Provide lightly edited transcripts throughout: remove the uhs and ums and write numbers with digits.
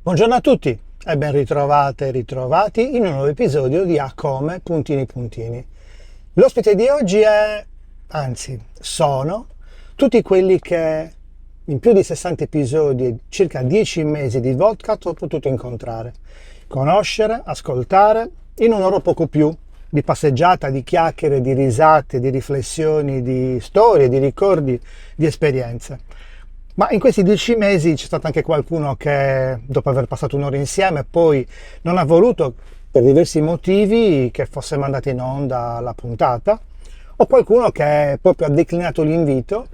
Buongiorno a tutti e ben ritrovate e ritrovati in un nuovo episodio di A Come Puntini Puntini. L'ospite di oggi sono tutti quelli che in più di 60 episodi e circa 10 mesi di podcast ho potuto incontrare, conoscere, ascoltare in un'ora poco più di passeggiata, di chiacchiere, di risate, di riflessioni, di storie, di ricordi, di esperienze. Ma in questi 10 mesi c'è stato anche qualcuno che, dopo aver passato un'ora insieme, poi non ha voluto, per diversi motivi, che fosse mandata in onda la puntata, o qualcuno che proprio ha declinato l'invito,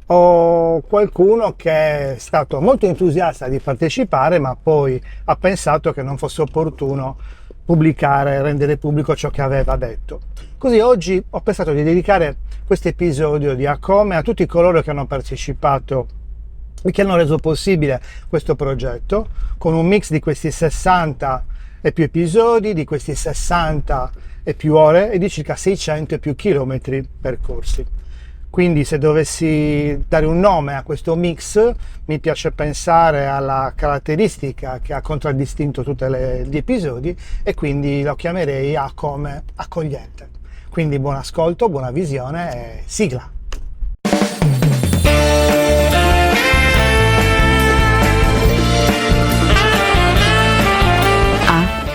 o qualcuno che è stato molto entusiasta di partecipare, ma poi ha pensato che non fosse opportuno pubblicare, rendere pubblico ciò che aveva detto. Così oggi ho pensato di dedicare questo episodio di A Come a tutti coloro che hanno partecipato e che hanno reso possibile questo progetto, con un mix di questi 60 e più episodi, di questi 60 e più ore e di circa 600 e più chilometri percorsi. Quindi se dovessi dare un nome a questo mix, mi piace pensare alla caratteristica che ha contraddistinto tutti gli episodi, e quindi lo chiamerei A come accogliente. Quindi buon ascolto, buona visione e sigla!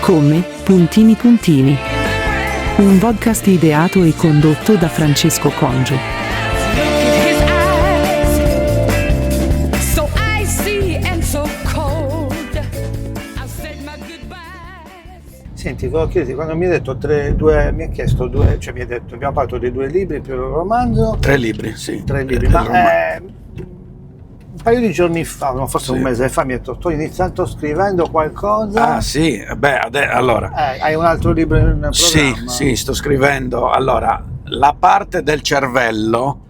Come Puntini Puntini, un podcast ideato e condotto da Francesco Congio. Senti, volevo chiederti, quando mi hai detto abbiamo parlato dei 2 libri più il romanzo. 3 libri, sì. 3 libri, un paio di giorni fa, no, forse un mese fa, mi hai detto, sto iniziando scrivendo qualcosa. Ah sì, allora. Hai un altro libro in programma? Sì, sto scrivendo, allora, la parte del cervello,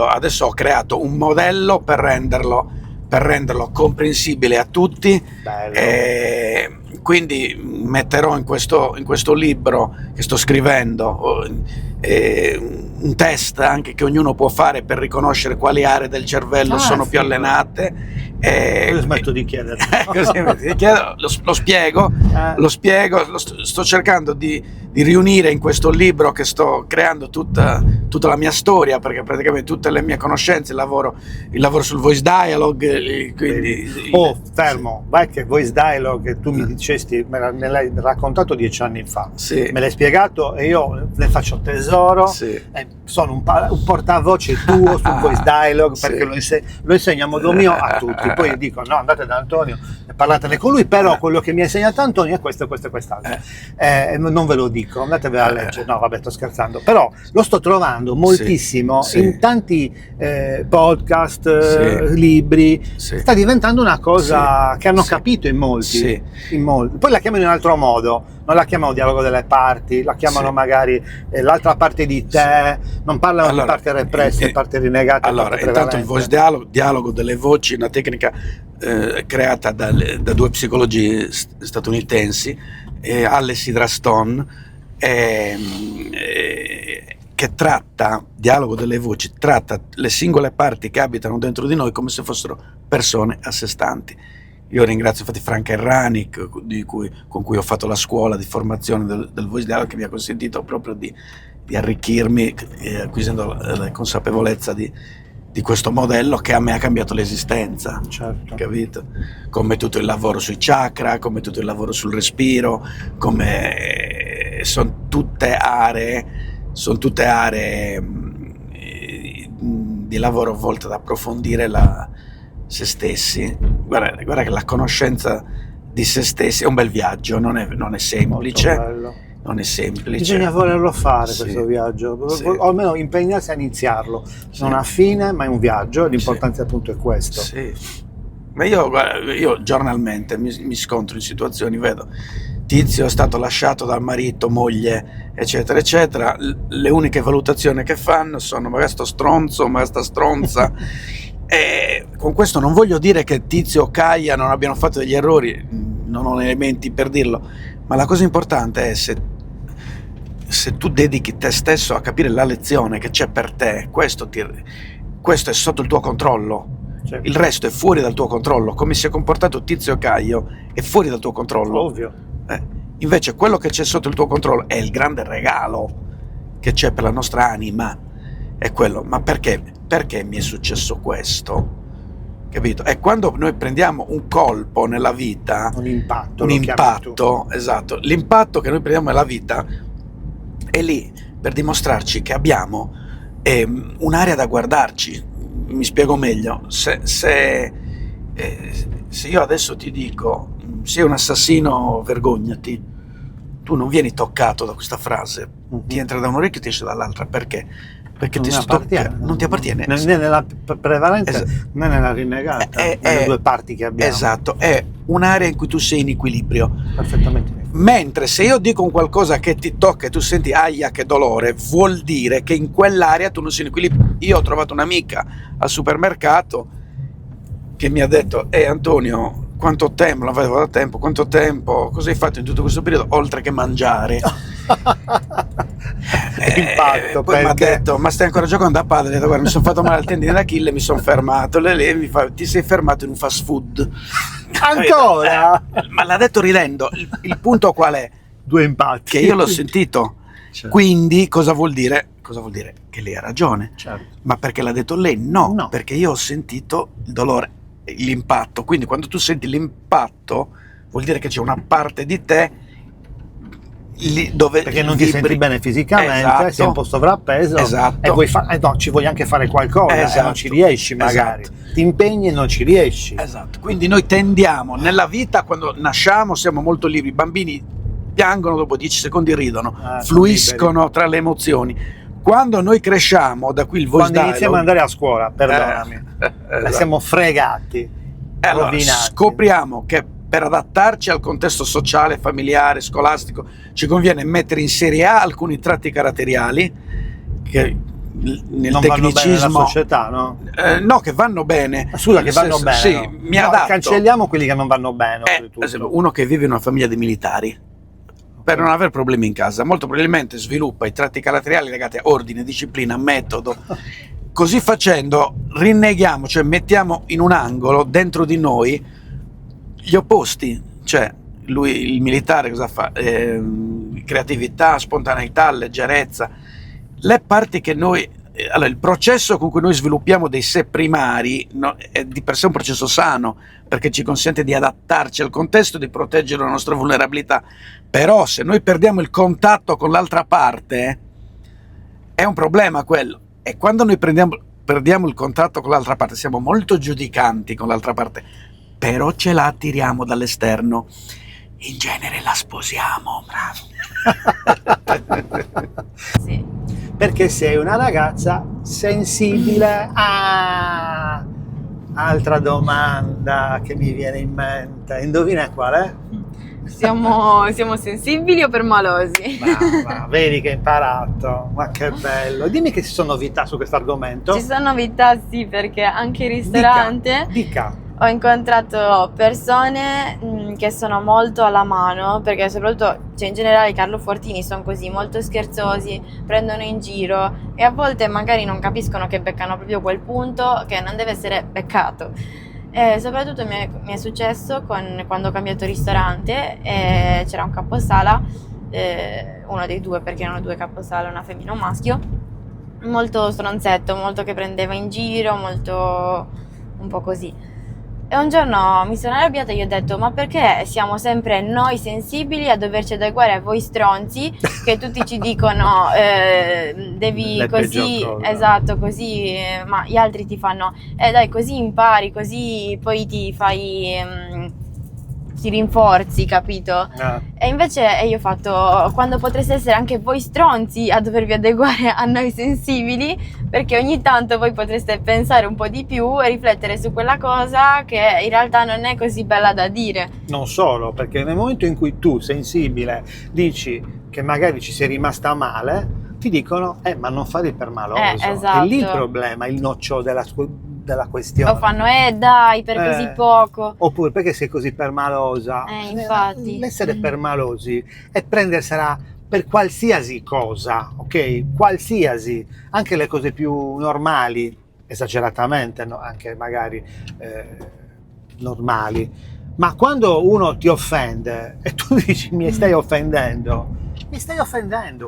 adesso ho creato un modello per renderlo comprensibile a tutti. Bello. Quindi metterò in questo libro che sto scrivendo un test anche che ognuno può fare per riconoscere quali aree del cervello sono più allenate. Io smetto di chiedere. Lo spiego, sto cercando di riunire in questo libro che sto creando tutta la mia storia, perché praticamente tutte le mie conoscenze, il lavoro sul voice dialogue, quindi... Fermo, vai che voice dialogue tu mi dicesti, me l'hai raccontato 10 anni fa, sì. Me l'hai spiegato e io ne faccio tesoro, sì. Sono un portavoce tuo sul voice dialogue, perché lo insegno a modo mio a tutti, poi dico no, andate da Antonio e parlatene con lui, però quello che mi ha insegnato Antonio è questo e quest'altro, non ve lo dico, andatevela a leggere, no vabbè, sto scherzando, però lo sto trovando moltissimo in tanti podcast, libri, sta diventando una cosa che hanno capito in molti, poi la chiamano in un altro modo, non la chiamano dialogo delle parti, la chiamano magari l'altra parte di te, non parlano di parte represse, parte rinnegate. Allora, intanto il voice dialogo delle voci è una tecnica creata da 2 psicologi statunitensi, Alice Sidra Stone, che tratta, dialogo delle voci, tratta le singole parti che abitano dentro di noi come se fossero persone a sé stanti. Io ringrazio infatti Franca Errani, con cui ho fatto la scuola di formazione del voice dialogue, che mi ha consentito proprio di arricchirmi, acquisendo la consapevolezza di questo modello che a me ha cambiato l'esistenza, certo. Capito? Come tutto il lavoro sui chakra, come tutto il lavoro sul respiro, come sono tutte aree di lavoro volte ad approfondire se stessi. Guarda che la conoscenza di se stessi è un bel viaggio, non è semplice. Non è semplice. Bisogna volerlo fare questo viaggio, o almeno impegnarsi a iniziarlo. Non ha fine, ma è un viaggio, l'importante appunto è questo. Ma io giornalmente mi scontro in situazioni, vedo tizio è stato lasciato dal marito, moglie, eccetera, eccetera. Le uniche valutazioni che fanno sono magari sto stronzo, ma sta stronza. E con questo non voglio dire che Tizio o Caia non abbiano fatto degli errori, non ho elementi per dirlo, ma la cosa importante è se tu dedichi te stesso a capire la lezione che c'è per te, questo è sotto il tuo controllo. Certo. Il resto è fuori dal tuo controllo. Come si è comportato Tizio Caio è fuori dal tuo controllo. Ovvio. Invece quello che c'è sotto il tuo controllo è il grande regalo che c'è per la nostra anima. È quello. Ma perché mi è successo questo? Capito? E quando noi prendiamo un colpo nella vita, Un impatto. esatto, l'impatto che noi prendiamo nella vita è lì per dimostrarci che abbiamo un'area da guardarci. Mi spiego meglio. Se io adesso ti dico sei un assassino, vergognati, tu non vieni toccato da questa frase, ti entra da un orecchio e ti esce dall'altra. Perché ti non ti appartiene, né nella prevalente né nella rinnegata, nelle due parti che abbiamo. Esatto, è un'area in cui tu sei in equilibrio. Perfettamente. Mentre se io dico un qualcosa che ti tocca e tu senti aia che dolore, vuol dire che in quell'area tu non sei in equilibrio. Io ho trovato un'amica al supermercato che mi ha detto Antonio, quanto tempo, non avevo da tempo, quanto tempo, cosa hai fatto in tutto questo periodo oltre che mangiare? Impatto, poi mi ha detto, ma stai ancora giocando a padre? Guarda, mi sono fatto male al tendine d'Achille, mi sono fermato. Lei mi fa, ti sei fermato in un fast food. Ancora? Ma l'ha detto ridendo. Il punto qual è? Due impatti. Che io l'ho sentito. Certo. Quindi cosa vuol dire? Che lei ha ragione. Certo. Ma perché l'ha detto lei? No, No. perché io ho sentito il dolore, l'impatto. Quindi quando tu senti l'impatto vuol dire che c'è una parte di te lì dove perché non ti senti bene fisicamente, esatto, sei un po' sovrappeso, esatto, e vuoi no, ci vuoi anche fare qualcosa, esatto, e non ci riesci magari, esatto, ti impegni e non ci riesci. Esatto, quindi noi tendiamo nella vita, quando nasciamo siamo molto liberi, i bambini piangono, dopo 10 secondi ridono, fluiscono tra le emozioni. Quando noi cresciamo, da qui il voice quando iniziamo ad andare a scuola, perdonami, esatto, siamo fregati, allora, rovinati. scopriamo che per adattarci al contesto sociale, familiare, scolastico, ci conviene mettere in serie A alcuni tratti caratteriali che nel non tecnicismo vanno bene nella società, no? No, che vanno bene. Scusa, che vanno bene. Sì, no? mi adatto. Cancelliamo quelli che non vanno bene. Per esempio, uno che vive in una famiglia di militari, per non avere problemi in casa, molto probabilmente sviluppa i tratti caratteriali legati a ordine, disciplina, metodo. Così facendo rinneghiamo, cioè mettiamo in un angolo dentro di noi gli opposti, cioè lui, il militare, cosa fa? Creatività, spontaneità, leggerezza, le parti che noi, allora il processo con cui noi sviluppiamo dei sé primari, no, è di per sé un processo sano, perché ci consente di adattarci al contesto e di proteggere la nostra vulnerabilità. Però se noi perdiamo il contatto con l'altra parte, è un problema quello. E quando noi perdiamo il contatto con l'altra parte, siamo molto giudicanti con l'altra parte, però ce la attiriamo dall'esterno. In genere la sposiamo, bravo. Sì. Perché sei una ragazza sensibile. Altra domanda che mi viene in mente. Indovina qual è? Siamo sensibili o permalosi? Brava, vedi che hai imparato. Ma che bello. Dimmi che ci sono novità su questo argomento. Ci sono novità, sì, perché anche in ristorante Dica. ho incontrato persone che sono molto alla mano, perché soprattutto, cioè in generale i Carlo Fortini sono così, molto scherzosi, prendono in giro e a volte magari non capiscono che beccano proprio quel punto che non deve essere beccato. Soprattutto mi è successo quando ho cambiato ristorante e c'era un caposala, uno dei due, perché erano due caposala, una femmina e un maschio, molto stronzetto, molto che prendeva in giro, molto un po' così. E un giorno mi sono arrabbiata e gli ho detto: ma perché siamo sempre noi sensibili a doverci adeguare a voi stronzi che tutti ci dicono devi Le così, peggior cose. esatto, così, ma gli altri ti fanno dai, così impari, così poi ti fai ti rinforzi, capito? E invece io ho fatto, quando potreste essere anche voi stronzi a dovervi adeguare a noi sensibili, perché ogni tanto voi potreste pensare un po' di più e riflettere su quella cosa che in realtà non è così bella da dire. Non solo, perché nel momento in cui tu, sensibile, dici che magari ci sei rimasta male, ti dicono ma non fare il permaloso. Esatto. È lì il problema, il nocciolo della questione. O fanno dai, per così poco. Oppure perché sei così permalosa. Infatti. L'essere permalosi è prendersela per qualsiasi cosa, ok? Qualsiasi, anche le cose più normali, esageratamente, no? Anche magari normali, ma quando uno ti offende e tu dici mi stai offendendo,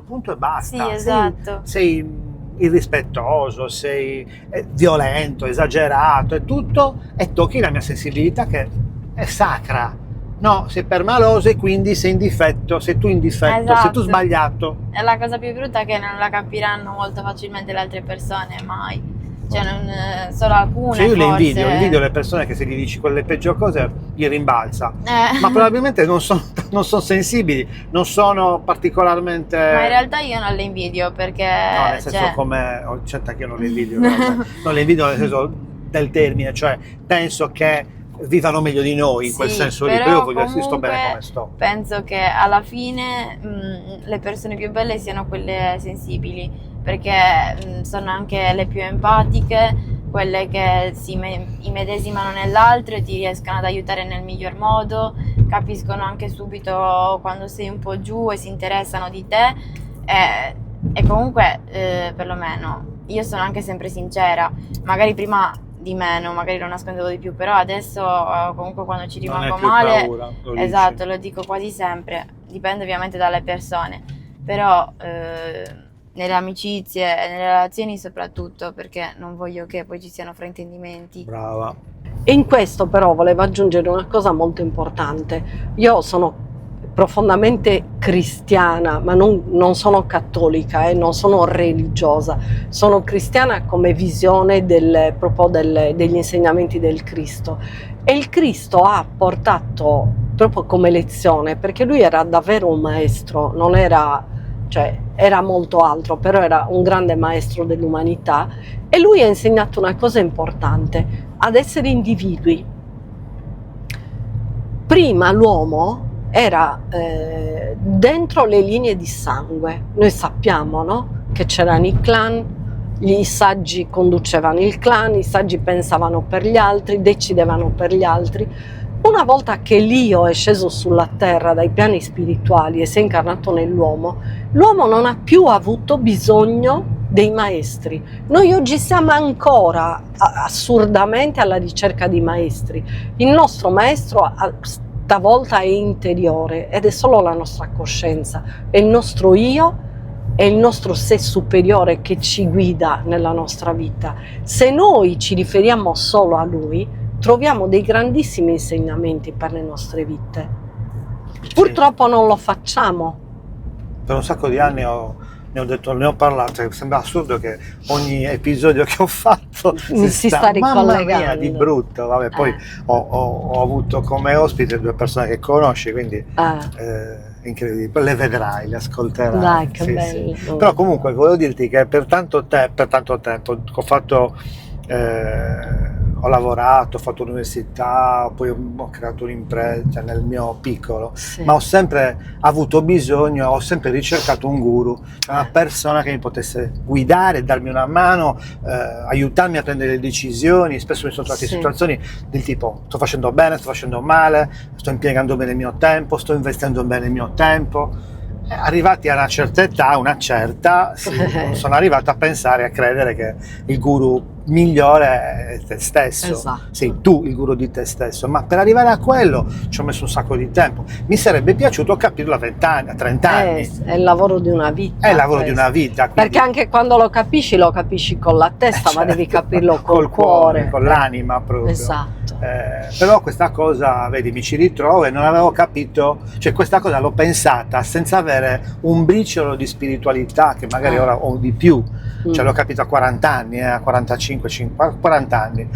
punto e basta. Sì, esatto. Sei irrispettoso, sei violento, esagerato e tutto, e tocchi la mia sensibilità che è sacra. No, sei permaloso e quindi sei in difetto, sei tu in difetto, sei tu Esatto. sbagliato. È la cosa più brutta, che non la capiranno molto facilmente le altre persone, mai. Cioè, solo alcune, Cioè io le forse. invidio le persone che se gli dici quelle peggio cose gli rimbalza, ma probabilmente non sono sensibili, non sono particolarmente... Ma in realtà io non le invidio, perché... No, nel senso, cioè, come certo che io non le invidio, non le invidio nel senso del termine, cioè penso che vivano meglio di noi in quel sì, senso lì, però però io voglio io sto bene comunque come sto. penso che alla fine le persone più belle siano quelle sensibili, perché sono anche le più empatiche, quelle che si immedesimano nell'altro e ti riescono ad aiutare nel miglior modo, capiscono anche subito quando sei un po' giù e si interessano di te, e comunque perlomeno io sono anche sempre sincera, magari prima di meno, magari lo nascondevo di più, però adesso comunque quando ci Non hai rimango più male, paura, lo dici. esatto, lo dico quasi sempre, dipende ovviamente dalle persone, però nelle amicizie e nelle relazioni soprattutto, perché non voglio che poi ci siano fraintendimenti. Brava. E in questo però volevo aggiungere una cosa molto importante. Io sono profondamente cristiana, ma non sono cattolica, non sono religiosa, sono cristiana come visione proprio degli insegnamenti del Cristo. E il Cristo ha portato proprio come lezione, perché lui era davvero un maestro, non era, cioè era molto altro, però era un grande maestro dell'umanità, e lui ha insegnato una cosa importante: ad essere individui. Prima l'uomo era dentro le linee di sangue. Noi sappiamo, no? Che c'erano i clan, i saggi conducevano il clan, i saggi pensavano per gli altri, decidevano per gli altri. Una volta che l'Io è sceso sulla terra dai piani spirituali e si è incarnato nell'uomo, l'uomo non ha più avuto bisogno dei maestri. Noi oggi siamo ancora assurdamente alla ricerca di maestri. Il nostro maestro stavolta è interiore ed è solo la nostra coscienza, è il nostro io, è il nostro sé superiore che ci guida nella nostra vita. Se noi ci riferiamo solo a lui, troviamo dei grandissimi insegnamenti per le nostre vite. Purtroppo non lo facciamo. Per un sacco di anni ne ho parlato, cioè, sembra assurdo che ogni episodio che ho fatto si sta mamma ricollegando. mia, di brutto, vabbè, poi ho avuto come ospite due persone che conosci, quindi incredibile, le vedrai, le ascolterai. Dai, che sì, bello. sì. Però comunque volevo dirti che per tanto tempo ho fatto ho lavorato, ho fatto l'università, poi ho creato un'impresa nel mio piccolo, Sì. ma ho sempre avuto bisogno, ho sempre ricercato un guru, una persona che mi potesse guidare, darmi una mano, aiutarmi a prendere le decisioni. Spesso mi sono trovato in Sì. situazioni del tipo: sto facendo bene, sto facendo male, sto impiegando bene il mio tempo, sto investendo bene il mio tempo. Arrivati a una certa età, sono arrivato a pensare, a credere che il guru migliore è te stesso. Esatto. Sei tu il guru di te stesso, ma per arrivare a quello ci ho messo un sacco di tempo. Mi sarebbe piaciuto capirlo a 20 anni, a 30 anni. È il lavoro di una vita. È il lavoro di questo. una vita. Quindi Perché anche quando lo capisci con la testa, ma devi certo, capirlo col cuore. con l'anima proprio. Esatto. Però questa cosa, vedi, mi ci ritrovo e non avevo capito, cioè questa cosa l'ho pensata senza avere un briciolo di spiritualità che magari ora ho di più, cioè l'ho capito a 40 anni, a 45, 50, 40 anni,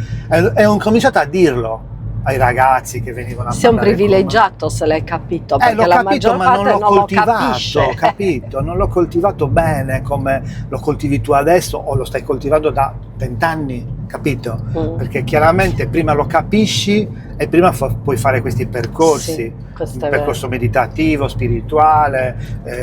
e ho cominciato a dirlo ai ragazzi che venivano a Sei un parlare con me. privilegiato se l'hai capito, perché L'ho la capito, maggior ma parte non l'ho non lo coltivato, capisce. capito? Non l'ho coltivato bene come lo coltivi tu adesso, o lo stai coltivando da 20 anni, capito? Perché chiaramente prima lo capisci e prima puoi fare questi percorsi, Sì, questo il è percorso meditativo, spirituale,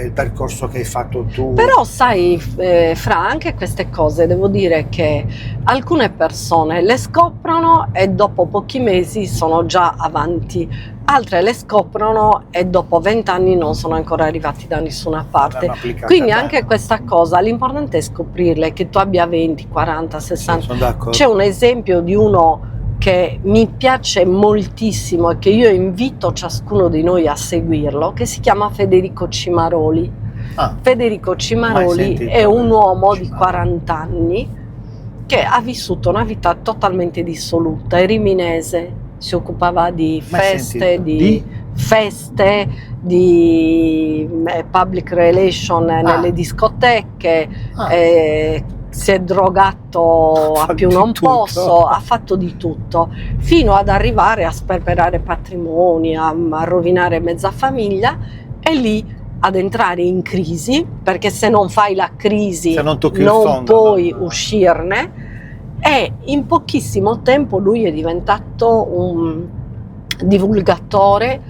il percorso che hai fatto tu. Però sai, Fra, anche queste cose devo dire che alcune persone le scoprono e dopo pochi mesi sono già avanti altre le scoprono e dopo 20 anni non sono ancora arrivati da nessuna parte. L'hanno applicata Quindi bene. anche questa cosa, l'importante è scoprirle, che tu abbia 20, 40, 60. Sono d'accordo. C'è un esempio di uno che mi piace moltissimo e che io invito ciascuno di noi a seguirlo, che si chiama Federico Cimaroli. Ah, Federico Mai Cimaroli sentito è un uomo di Cimaroli. 40 anni che ha vissuto una vita totalmente dissoluta, è riminese, si occupava di Mai feste, sentito. di feste, di public relation nelle discoteche, Ah. si è drogato Ha a fatto più di non tutto. posso, ha fatto di tutto, fino ad arrivare a sperperare patrimoni, a rovinare mezza famiglia e lì ad entrare in crisi, perché se non fai la crisi Se non tocchi il non fondo, puoi non- uscirne, e in pochissimo tempo lui è diventato un divulgatore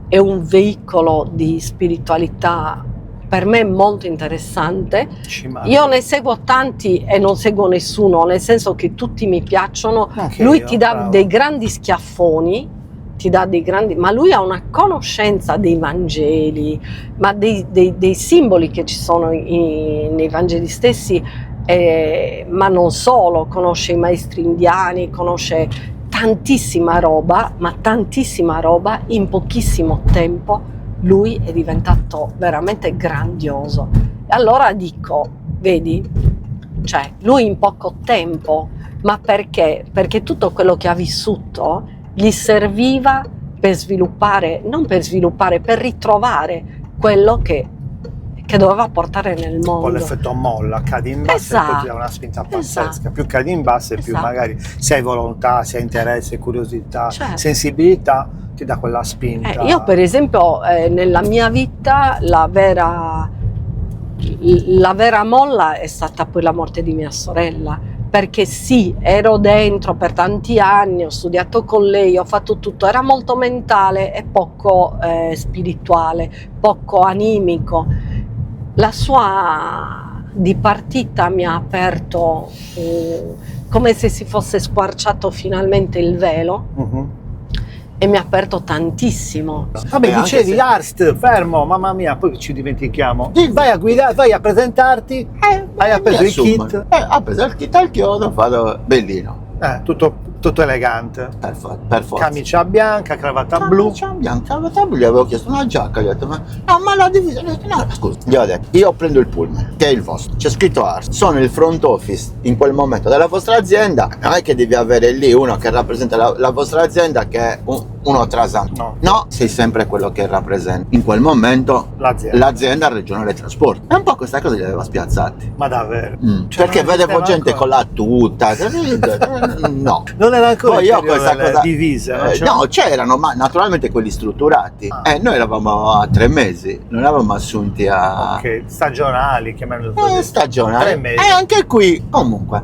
e un veicolo di spiritualità per me molto interessante. Cimaroli. Io ne seguo tanti e non seguo nessuno, nel senso che tutti mi piacciono. Anche Lui io, ti dà bravo. dei grandi schiaffoni, ma lui ha una conoscenza dei Vangeli, ma dei simboli che ci sono nei Vangeli stessi, ma non solo, conosce i maestri indiani, conosce tantissima roba, ma tantissima roba in pochissimo tempo. Lui è diventato veramente grandioso. E allora dico, vedi, cioè lui in poco tempo, ma perché? Perché tutto quello che ha vissuto gli serviva per sviluppare, non per sviluppare, per ritrovare quello che doveva portare nel Un po' mondo. l'effetto molla, cadi in basso e poi ti dà una spinta pazzesca. Esatto. Più cadi in basso e più Esatto. magari se hai volontà, se hai interesse, curiosità, Certo. sensibilità, ti dà quella spinta. Io per esempio nella mia vita la vera molla è stata poi la morte di mia sorella, perché sì, ero dentro per tanti anni, ho studiato con lei, ho fatto tutto, era molto mentale e poco spirituale, poco animico. La sua dipartita mi ha aperto come se si fosse squarciato finalmente il velo Mhm. e mi ha aperto tantissimo. Vabbè, anche dicevi se- Arst, fermo, mamma mia, poi ci dimentichiamo. Vai a guidare, vai a presentarti, hai appreso il insomma, kit, ha preso il kit al chiodo, ho fatto bellino, tutto elegante. per forza. Camicia bianca, cravatta blu. Camicia bianca, gli avevo chiesto una giacca, gli ho detto ma la divisa, gli ho detto no, scusa, gli ho detto io prendo il pullman, che è il vostro, c'è scritto Ars, sono il front office in quel momento della vostra azienda, non è che devi avere lì uno che rappresenta la vostra azienda che è uno trasante, no, sei sempre quello che rappresenta in quel momento l'azienda regionale trasporti. E un po' questa cosa li aveva spiazzati. Ma davvero? Cioè, Perché non vedevo esisteva gente ancora? con la tuta, no. Non era ancora Poi il io periodo questa delle cosa divise, non c'era? no, c'erano, ma naturalmente quelli strutturati. Ah. Noi eravamo a 3 mesi, non eravamo assunti a Ok, stagionali, chiamiamolo così. stagionali. 3 mesi. E anche qui, comunque,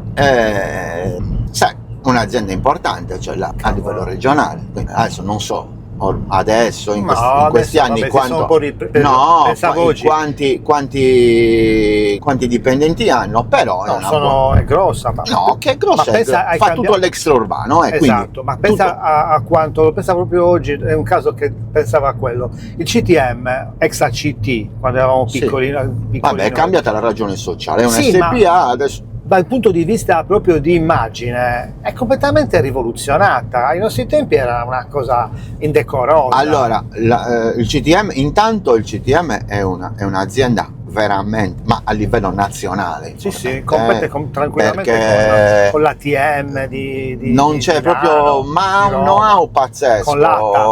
sai, un'azienda importante, cioè a livello regionale. Quindi adesso non so. Adesso in questi adesso, anni vabbè, si sono un quanto po' no, pensavo oggi. quanti dipendenti hanno, però è No, una buona. è grossa, ma No, che grossa, Ma pensa ai fa cambi- tutto l'extraurbano, esatto, quindi ma pensa tutto. a quanto, lo pensavo proprio oggi, è un caso che pensava a quello. Il CTM, ex ACT, quando eravamo Sì. piccoli, Vabbè, è cambiata la ragione sociale, è un Sì, SPA adesso. dal punto di vista proprio di immagine, è completamente rivoluzionata. Ai nostri tempi era una cosa indecorosa. Allora, il CTM, intanto il CTM è un'azienda veramente, ma a livello nazionale. Sì, sì, importante, compete tranquillamente perché con l'ATM di non c'è Milano, proprio, ma ha di un Roma. know-how pazzesco, Con l'ATA.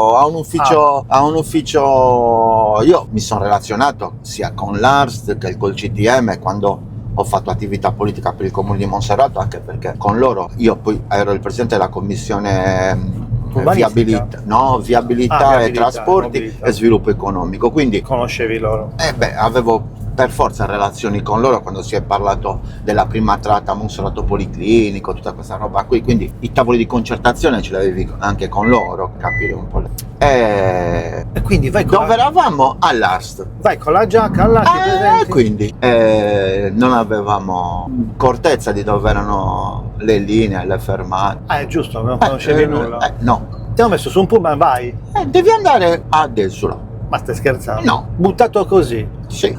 ha un ufficio, io mi sono relazionato sia con l'ARST che col CTM quando ho fatto attività politica per il comune di Monserrato, anche perché con loro io poi ero il presidente della commissione Urbanistica? viabilità e Viabilità, trasporti mobilità. e sviluppo economico, quindi Conoscevi loro? avevo per forza relazioni con loro quando si è parlato della prima tratta a Monserrato Policlinico, tutta questa roba qui, quindi i tavoli di concertazione ce l'avevi anche con loro, capire un po'. E quindi vai con, Dove eravamo? All'Arst. vai con la giacca all'arte presenti? Quindi non avevamo cortezza di dove erano le linee, le fermate. È giusto, non conoscevi nulla. No, Ti ho messo su un pullman, vai. Devi andare a Desolo. Ma stai scherzando? No. Buttato così. Sì.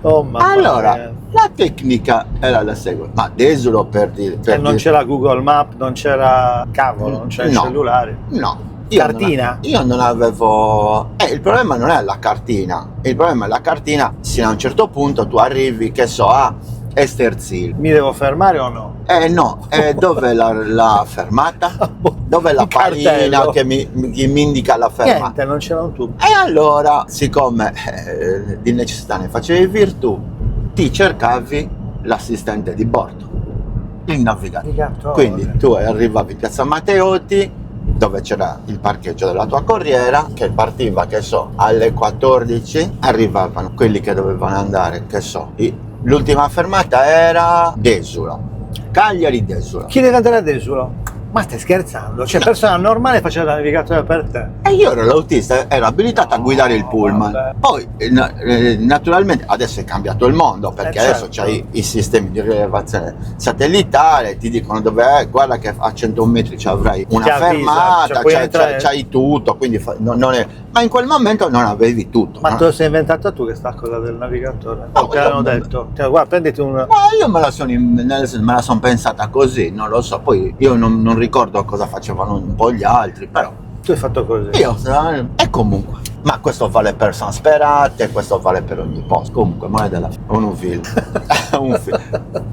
Oh, mamma Allora, mia. la tecnica era la seguente. Ma Desolo per dire... E non c'era Google Map, non c'era cavolo, non c'era i No. cellulari. No. Cartina? Io non avevo... il problema non è la cartina. Il problema è la cartina, se a un certo punto tu arrivi, che so, a Esterzil. Mi devo fermare o no? No, dov'è la fermata? Dov'è la Il cartello. pallina che mi indica la fermata? Niente, non c'era un tubo. E allora, siccome di necessità ne facevi virtù, ti cercavi l'assistente di bordo, il navigatore. Quindi tu arrivavi in Piazza Matteotti, dove c'era il parcheggio della tua corriera, che partiva, che so, alle 14, arrivavano quelli che dovevano andare, che so, l'ultima fermata era Desolo, Cagliari-Desolo. Chi deve andare a Desolo? Ma stai scherzando? Cioè, persona normale faceva il navigatore per te. E io ero l'autista, ero abilitato a guidare il pullman. vabbè. Poi, naturalmente, adesso è cambiato il mondo, perché adesso certo. c'hai i sistemi di rilevazione satellitare, ti dicono dove è, guarda che a 100 metri ci avrai una Ti avvisa, fermata, cioè puoi entrare- c'hai tutto, quindi non è... Ma in quel momento non avevi tutto. Ma no? te lo sei inventata tu che sta cosa del navigatore? No, O te l'hanno no, detto? Cioè, guarda, prenditi un... Ma io me la son pensata così, non lo so, poi io non ricordo cosa facevano un po' gli altri, però Tu hai fatto così. e comunque, ma questo vale per San Sperate, questo vale per ogni posto. Comunque, moneta della un film. Un film.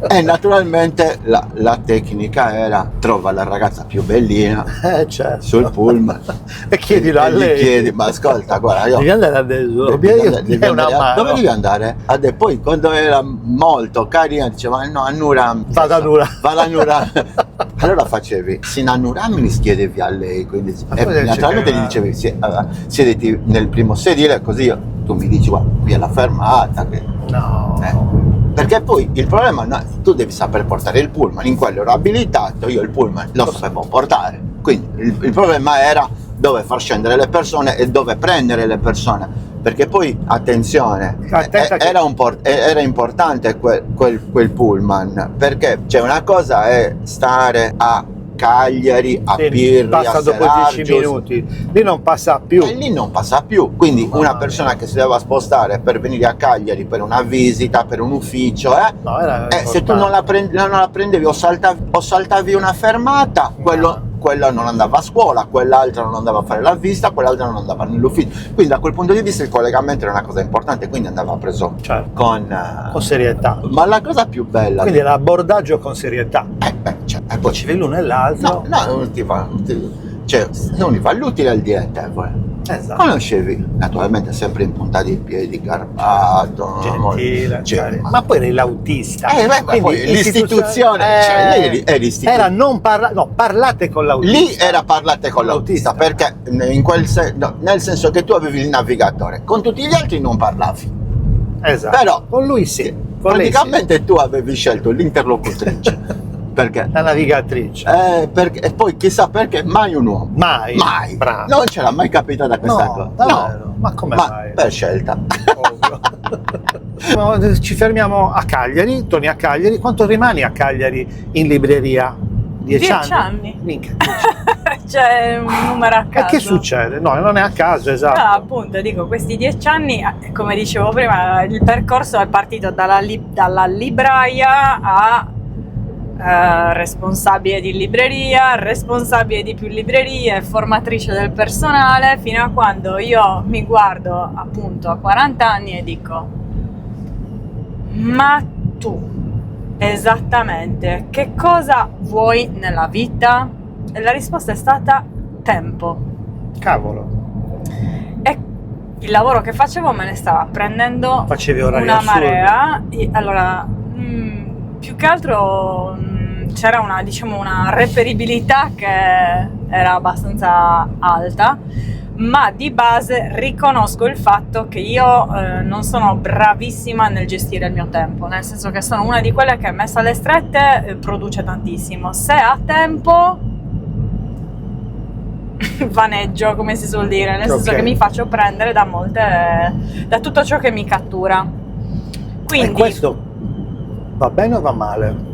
E naturalmente la tecnica era: trova la ragazza più bellina Certo. sul pullman E chiedilo a e gli lei. chiedi, ma ascolta, guarda, io Devi andare a Desolo. devi È una andare mano. dove devi andare? E poi quando era molto carina diceva no, a Nuram. Vado a Nuram. Vado a Nuram. Allora facevi, sino a Nuram mi chiedevi a lei, quindi Ma poi naturalmente gli dicevi siediti nel primo sedile, così tu mi dici guarda, qui è la fermata. No. Perché poi il problema tu devi saper portare il pullman, in quello ero abilitato, io il pullman lo sapevo portare, quindi il problema era dove far scendere le persone e dove prendere le persone, perché poi attenzione, Attenta che- era importante quel pullman, perché c'è una cosa è stare a Cagliari, a Sì, Pirri, passa a dopo 10 Serargius, minuti. Lì non passa più. e lì non passa più, quindi Mamma una mia. persona che si doveva spostare per venire a Cagliari per una visita, per un ufficio, No, era se tu non la prendevi o saltavi una fermata, quello non andava a scuola, quell'altra non andava a fare la visita, quell'altra non andava nell'ufficio. Quindi da quel punto di vista il collegamento era una cosa importante, quindi andava preso Certo. con serietà. ma la cosa più bella Quindi era abbordaggio con serietà. e Poi ci vedi l'uno e l'altro. no, non ti va l'utile al dilettevole. Esatto. Conoscevi naturalmente sempre in punta di piedi, garbato, Gentile. cioè, ma poi eri l'autista. beh, poi l'istituzione, cioè, lei è l'istituzione. Era non parlate con l'autista. Lì era parlate con l'autista, perché nel senso che tu avevi il navigatore, con tutti gli altri non parlavi. Esatto. Però con lui sì. Con lei sì. praticamente tu avevi scelto l'interlocutrice. Perché? La navigatrice. E poi chissà perché mai un uomo. Mai. Mai. Bravo. Non c'era mai capitata questa No, cosa. davvero? Ma come mai? Per scelta. Ovvio. Ci fermiamo a Cagliari, torni a Cagliari. Quanto rimani a Cagliari in libreria? 10 anni. Minchia. C'è un numero a E caso. che succede? No, non è a caso, esatto. No, appunto, dico, questi 10 anni, come dicevo prima, il percorso è partito dalla libraia a responsabile di libreria, responsabile di più librerie, formatrice del personale, fino a quando io mi guardo appunto a 40 anni e dico: ma tu esattamente che cosa vuoi nella vita? E la risposta è stata tempo. Cavolo. E il lavoro che facevo me ne stava prendendo Facevi orari una assurdi. marea. Allora, più che altro c'era una reperibilità che era abbastanza alta, ma di base riconosco il fatto che io non sono bravissima nel gestire il mio tempo, nel senso che sono una di quelle che messa alle strette produce tantissimo. Se ha tempo vaneggio, come si suol dire, nel senso che mi faccio prendere da tutto ciò che mi cattura. E Quindi questo va bene o va male?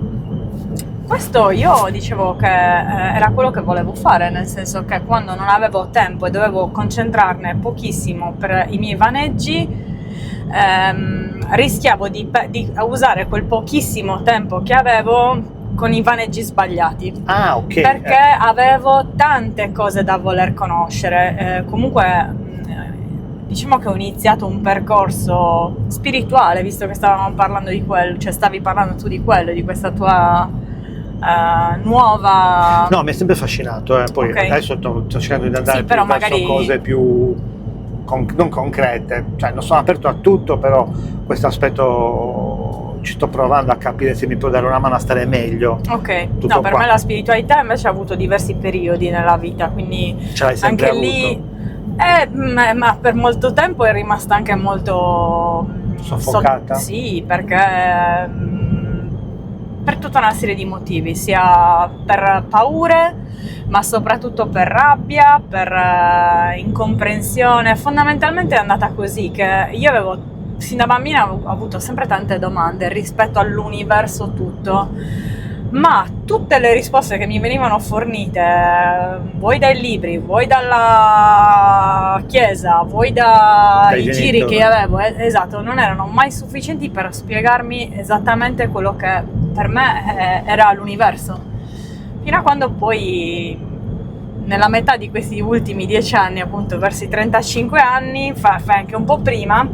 Questo io dicevo che era quello che volevo fare, nel senso che quando non avevo tempo e dovevo concentrarne pochissimo per i miei vaneggi, rischiavo di usare quel pochissimo tempo che avevo con i vaneggi sbagliati. Ah, ok. Perché avevo tante cose da voler conoscere. Comunque, diciamo che ho iniziato un percorso spirituale, visto che stavamo parlando di quello, cioè stavi parlando tu di quello, di questa tua nuova... No, mi è sempre affascinato, poi Ok. adesso sto cercando di andare Sì, più però verso magari- cose più non concrete, cioè non sono aperto a tutto, però questo aspetto ci sto provando a capire se mi può dare una mano a stare meglio. Ok, Tutto no, per qua. me la spiritualità invece ha avuto diversi periodi nella vita, quindi Ce l'hai sempre anche lì... ma per molto tempo è rimasta anche molto Soffocata? sì, perché per tutta una serie di motivi, sia per paure, ma soprattutto per rabbia, per incomprensione. Fondamentalmente è andata così, che io avevo, sin da bambina, ho avuto sempre tante domande rispetto all'universo tutto, ma tutte le risposte che mi venivano fornite, vuoi dai libri, vuoi dalla chiesa, vuoi dai giri genitori. che io avevo, esatto, non erano mai sufficienti per spiegarmi esattamente quello che per me era l'universo. Fino a quando poi, nella metà di questi ultimi 10 anni, appunto verso i 35 anni, fa anche un po' prima,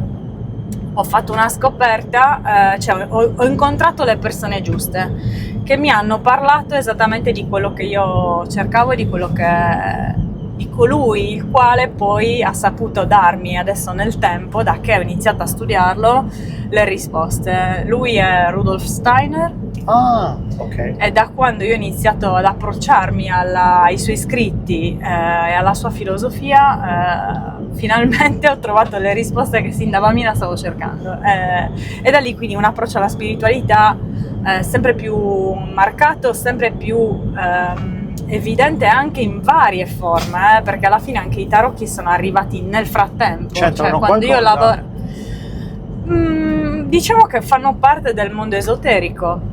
ho fatto una scoperta, cioè ho incontrato le persone giuste che mi hanno parlato esattamente di quello che io cercavo e di quello di colui il quale poi ha saputo darmi adesso nel tempo, da che ho iniziato a studiarlo, le risposte. Lui è Rudolf Steiner. Ah, ok. E da quando io ho iniziato ad approcciarmi ai suoi scritti e alla sua filosofia, finalmente ho trovato le risposte che sin da bambina stavo cercando. E da lì quindi un approccio alla spiritualità sempre più marcato, sempre più evidente anche in varie forme, perché alla fine anche i tarocchi sono arrivati nel frattempo. C'entrano Cioè, quando io qualcosa? lavoro... diciamo che fanno parte del mondo esoterico.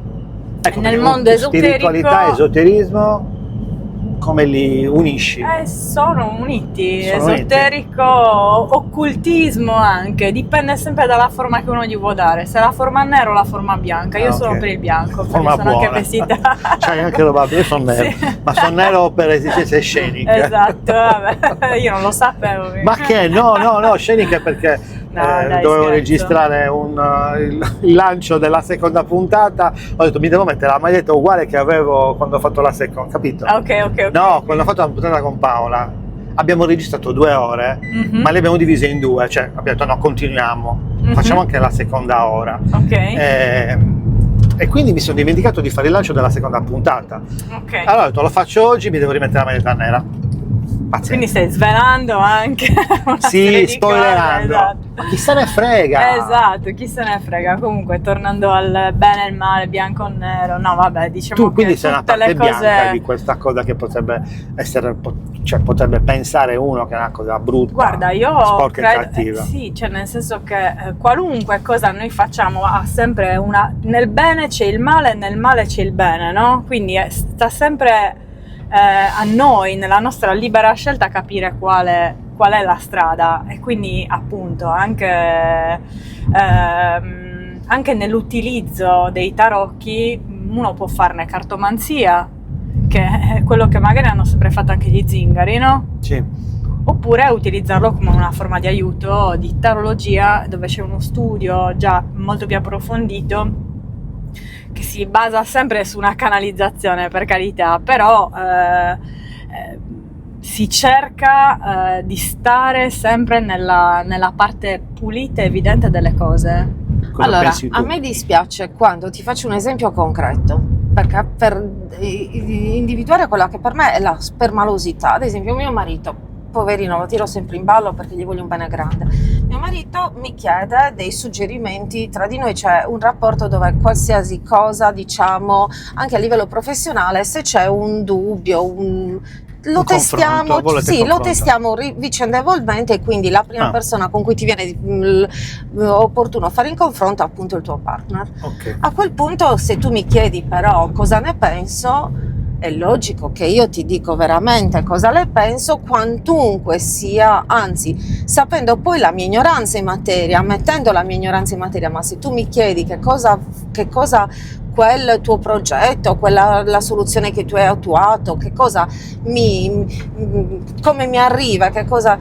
Ecco, Nel quindi mondo spiritualità, esoterico esoterismo, come li unisci? sono uniti, Sono esoterico, occultismo anche, dipende sempre dalla forma che uno gli vuole dare, se la forma nera o la forma bianca. Io Ah, sono ok. per il bianco, perché Forma sono anche buona. vestita. C'hai anche roba, io sono nero, Sì. ma sono nero per esigenze sceniche. Esatto, vabbè, io non lo sapevo. Ma che? No, sceniche perché No, dai, dovevo scherzo. registrare il lancio della seconda puntata, ho detto mi devo mettere la maglietta uguale che avevo quando ho fatto la seconda, capito? Ok. No, quando ho fatto la puntata con Paola abbiamo registrato 2 ore, Mhm. ma le abbiamo divise in 2, cioè abbiamo detto no, continuiamo, Mhm. facciamo anche la seconda ora. Ok, E quindi mi sono dimenticato di fare il lancio della seconda puntata. ok. Allora ho detto lo faccio oggi, mi devo rimettere la maglietta nera. Pazienza. Quindi stai svelando anche una serie Sì, di spoilerando. cose, esatto. Ma chi se ne frega? Esatto, chi se ne frega. Comunque, tornando al bene e il male, bianco o nero, no, vabbè, diciamo Tu quindi che sei una tutte parte le cose... bianca di questa cosa che potrebbe essere, cioè potrebbe pensare uno che è una cosa brutta, Guarda, io sporca e credo, cattiva. sì, cioè nel senso che qualunque cosa noi facciamo ha sempre nel bene c'è il male e nel male c'è il bene, no? Quindi sta sempre a noi, nella nostra libera scelta, capire qual è la strada. E quindi appunto anche nell'utilizzo dei tarocchi uno può farne cartomanzia, che è quello che magari hanno sempre fatto anche gli zingari, no? Sì. Oppure utilizzarlo come una forma di aiuto di tarologia, dove c'è uno studio già molto più approfondito che si basa sempre su una canalizzazione, per carità, però si cerca di stare sempre nella parte pulita e evidente delle cose. Cosa Allora, pensi tu? a me dispiace quando ti faccio un esempio concreto, perché per individuare quella che per me è la spermalosità, ad esempio mio marito, poverino, lo tiro sempre in ballo perché gli voglio un bene grande, mio marito mi chiede dei suggerimenti, tra di noi c'è un rapporto dove qualsiasi cosa, diciamo, anche a livello professionale, se c'è un dubbio, lo Un testiamo, confronto, volete sì, lo confronto. testiamo vicendevolmente, e quindi la prima Ah. persona con cui ti viene opportuno fare in confronto è appunto il tuo partner. Ok. A quel punto, se tu mi chiedi però cosa ne penso, è logico che io ti dico veramente cosa ne penso, quantunque sia, anzi, sapendo poi la mia ignoranza in materia, ammettendo la mia ignoranza in materia, ma se tu mi chiedi che cosa quel tuo progetto, la soluzione che tu hai attuato, che cosa come mi arriva, che cosa,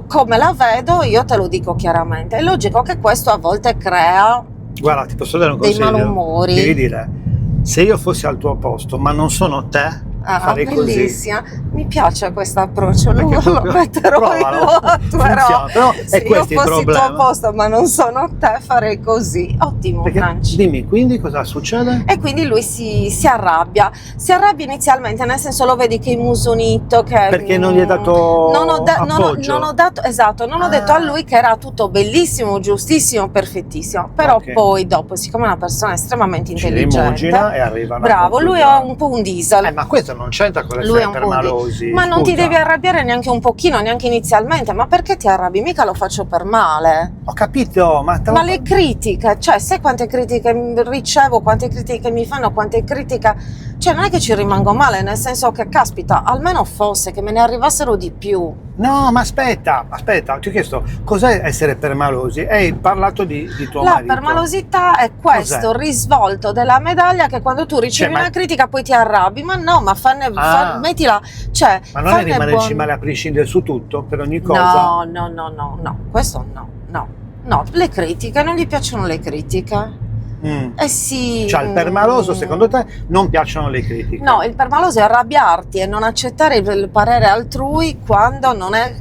come la vedo, io te lo dico chiaramente. È logico che questo a volte crea Guarda, ti posso dare un dei consiglio? malumori. Devi dire, se io fossi al tuo posto, ma non sono te, farei così. Bellissima, mi piace questo approccio, Perché lo proprio- metterò, provalo. lo attuerò. Funziona, però Se è questo io il fossi problema. tuo posto ma non sono te, farei così. Ottimo, Perché, Franci. dimmi, quindi cosa succede? E quindi lui si arrabbia inizialmente, nel senso lo vedi che è musonito, che Perché non gli hai dato appoggio? non ho dato, esatto, non ho detto a lui che era tutto bellissimo, giustissimo, perfettissimo, però Ok. poi dopo, siccome è una persona estremamente Ci intelligente, rimugina e arriva a una bravo, lui è conclusione. un po' un diesel. Ma questo non c'entra con Lui è l'essere un po' permalosi. Ma non ti scusa. devi arrabbiare neanche un pochino, neanche inizialmente. Ma perché ti arrabbi? Mica lo faccio per male. Ho capito, ma Ma le critiche, cioè, sai quante critiche ricevo, quante critiche mi fanno, quante critiche... Cioè, non è che ci rimango male, nel senso che, caspita, almeno fosse che me ne arrivassero di più. No, ma aspetta, ti ho chiesto cos'è essere permalosi e hai parlato di tuo La marito. permalosità è questo Cos'è? risvolto della medaglia, che quando tu ricevi Cioè, ma- una critica poi ti arrabbi. Ma no, ma mettila... Cioè, Ma non è fanne rimanerci buon- male a prescindere su tutto, per ogni cosa? No, questo no, le critiche, non gli piacciono le critiche. Mm. Eh sì. Cioè, al permaloso, secondo te, non piacciono le critiche? No, il permaloso è arrabbiarti e non accettare il parere altrui quando non è,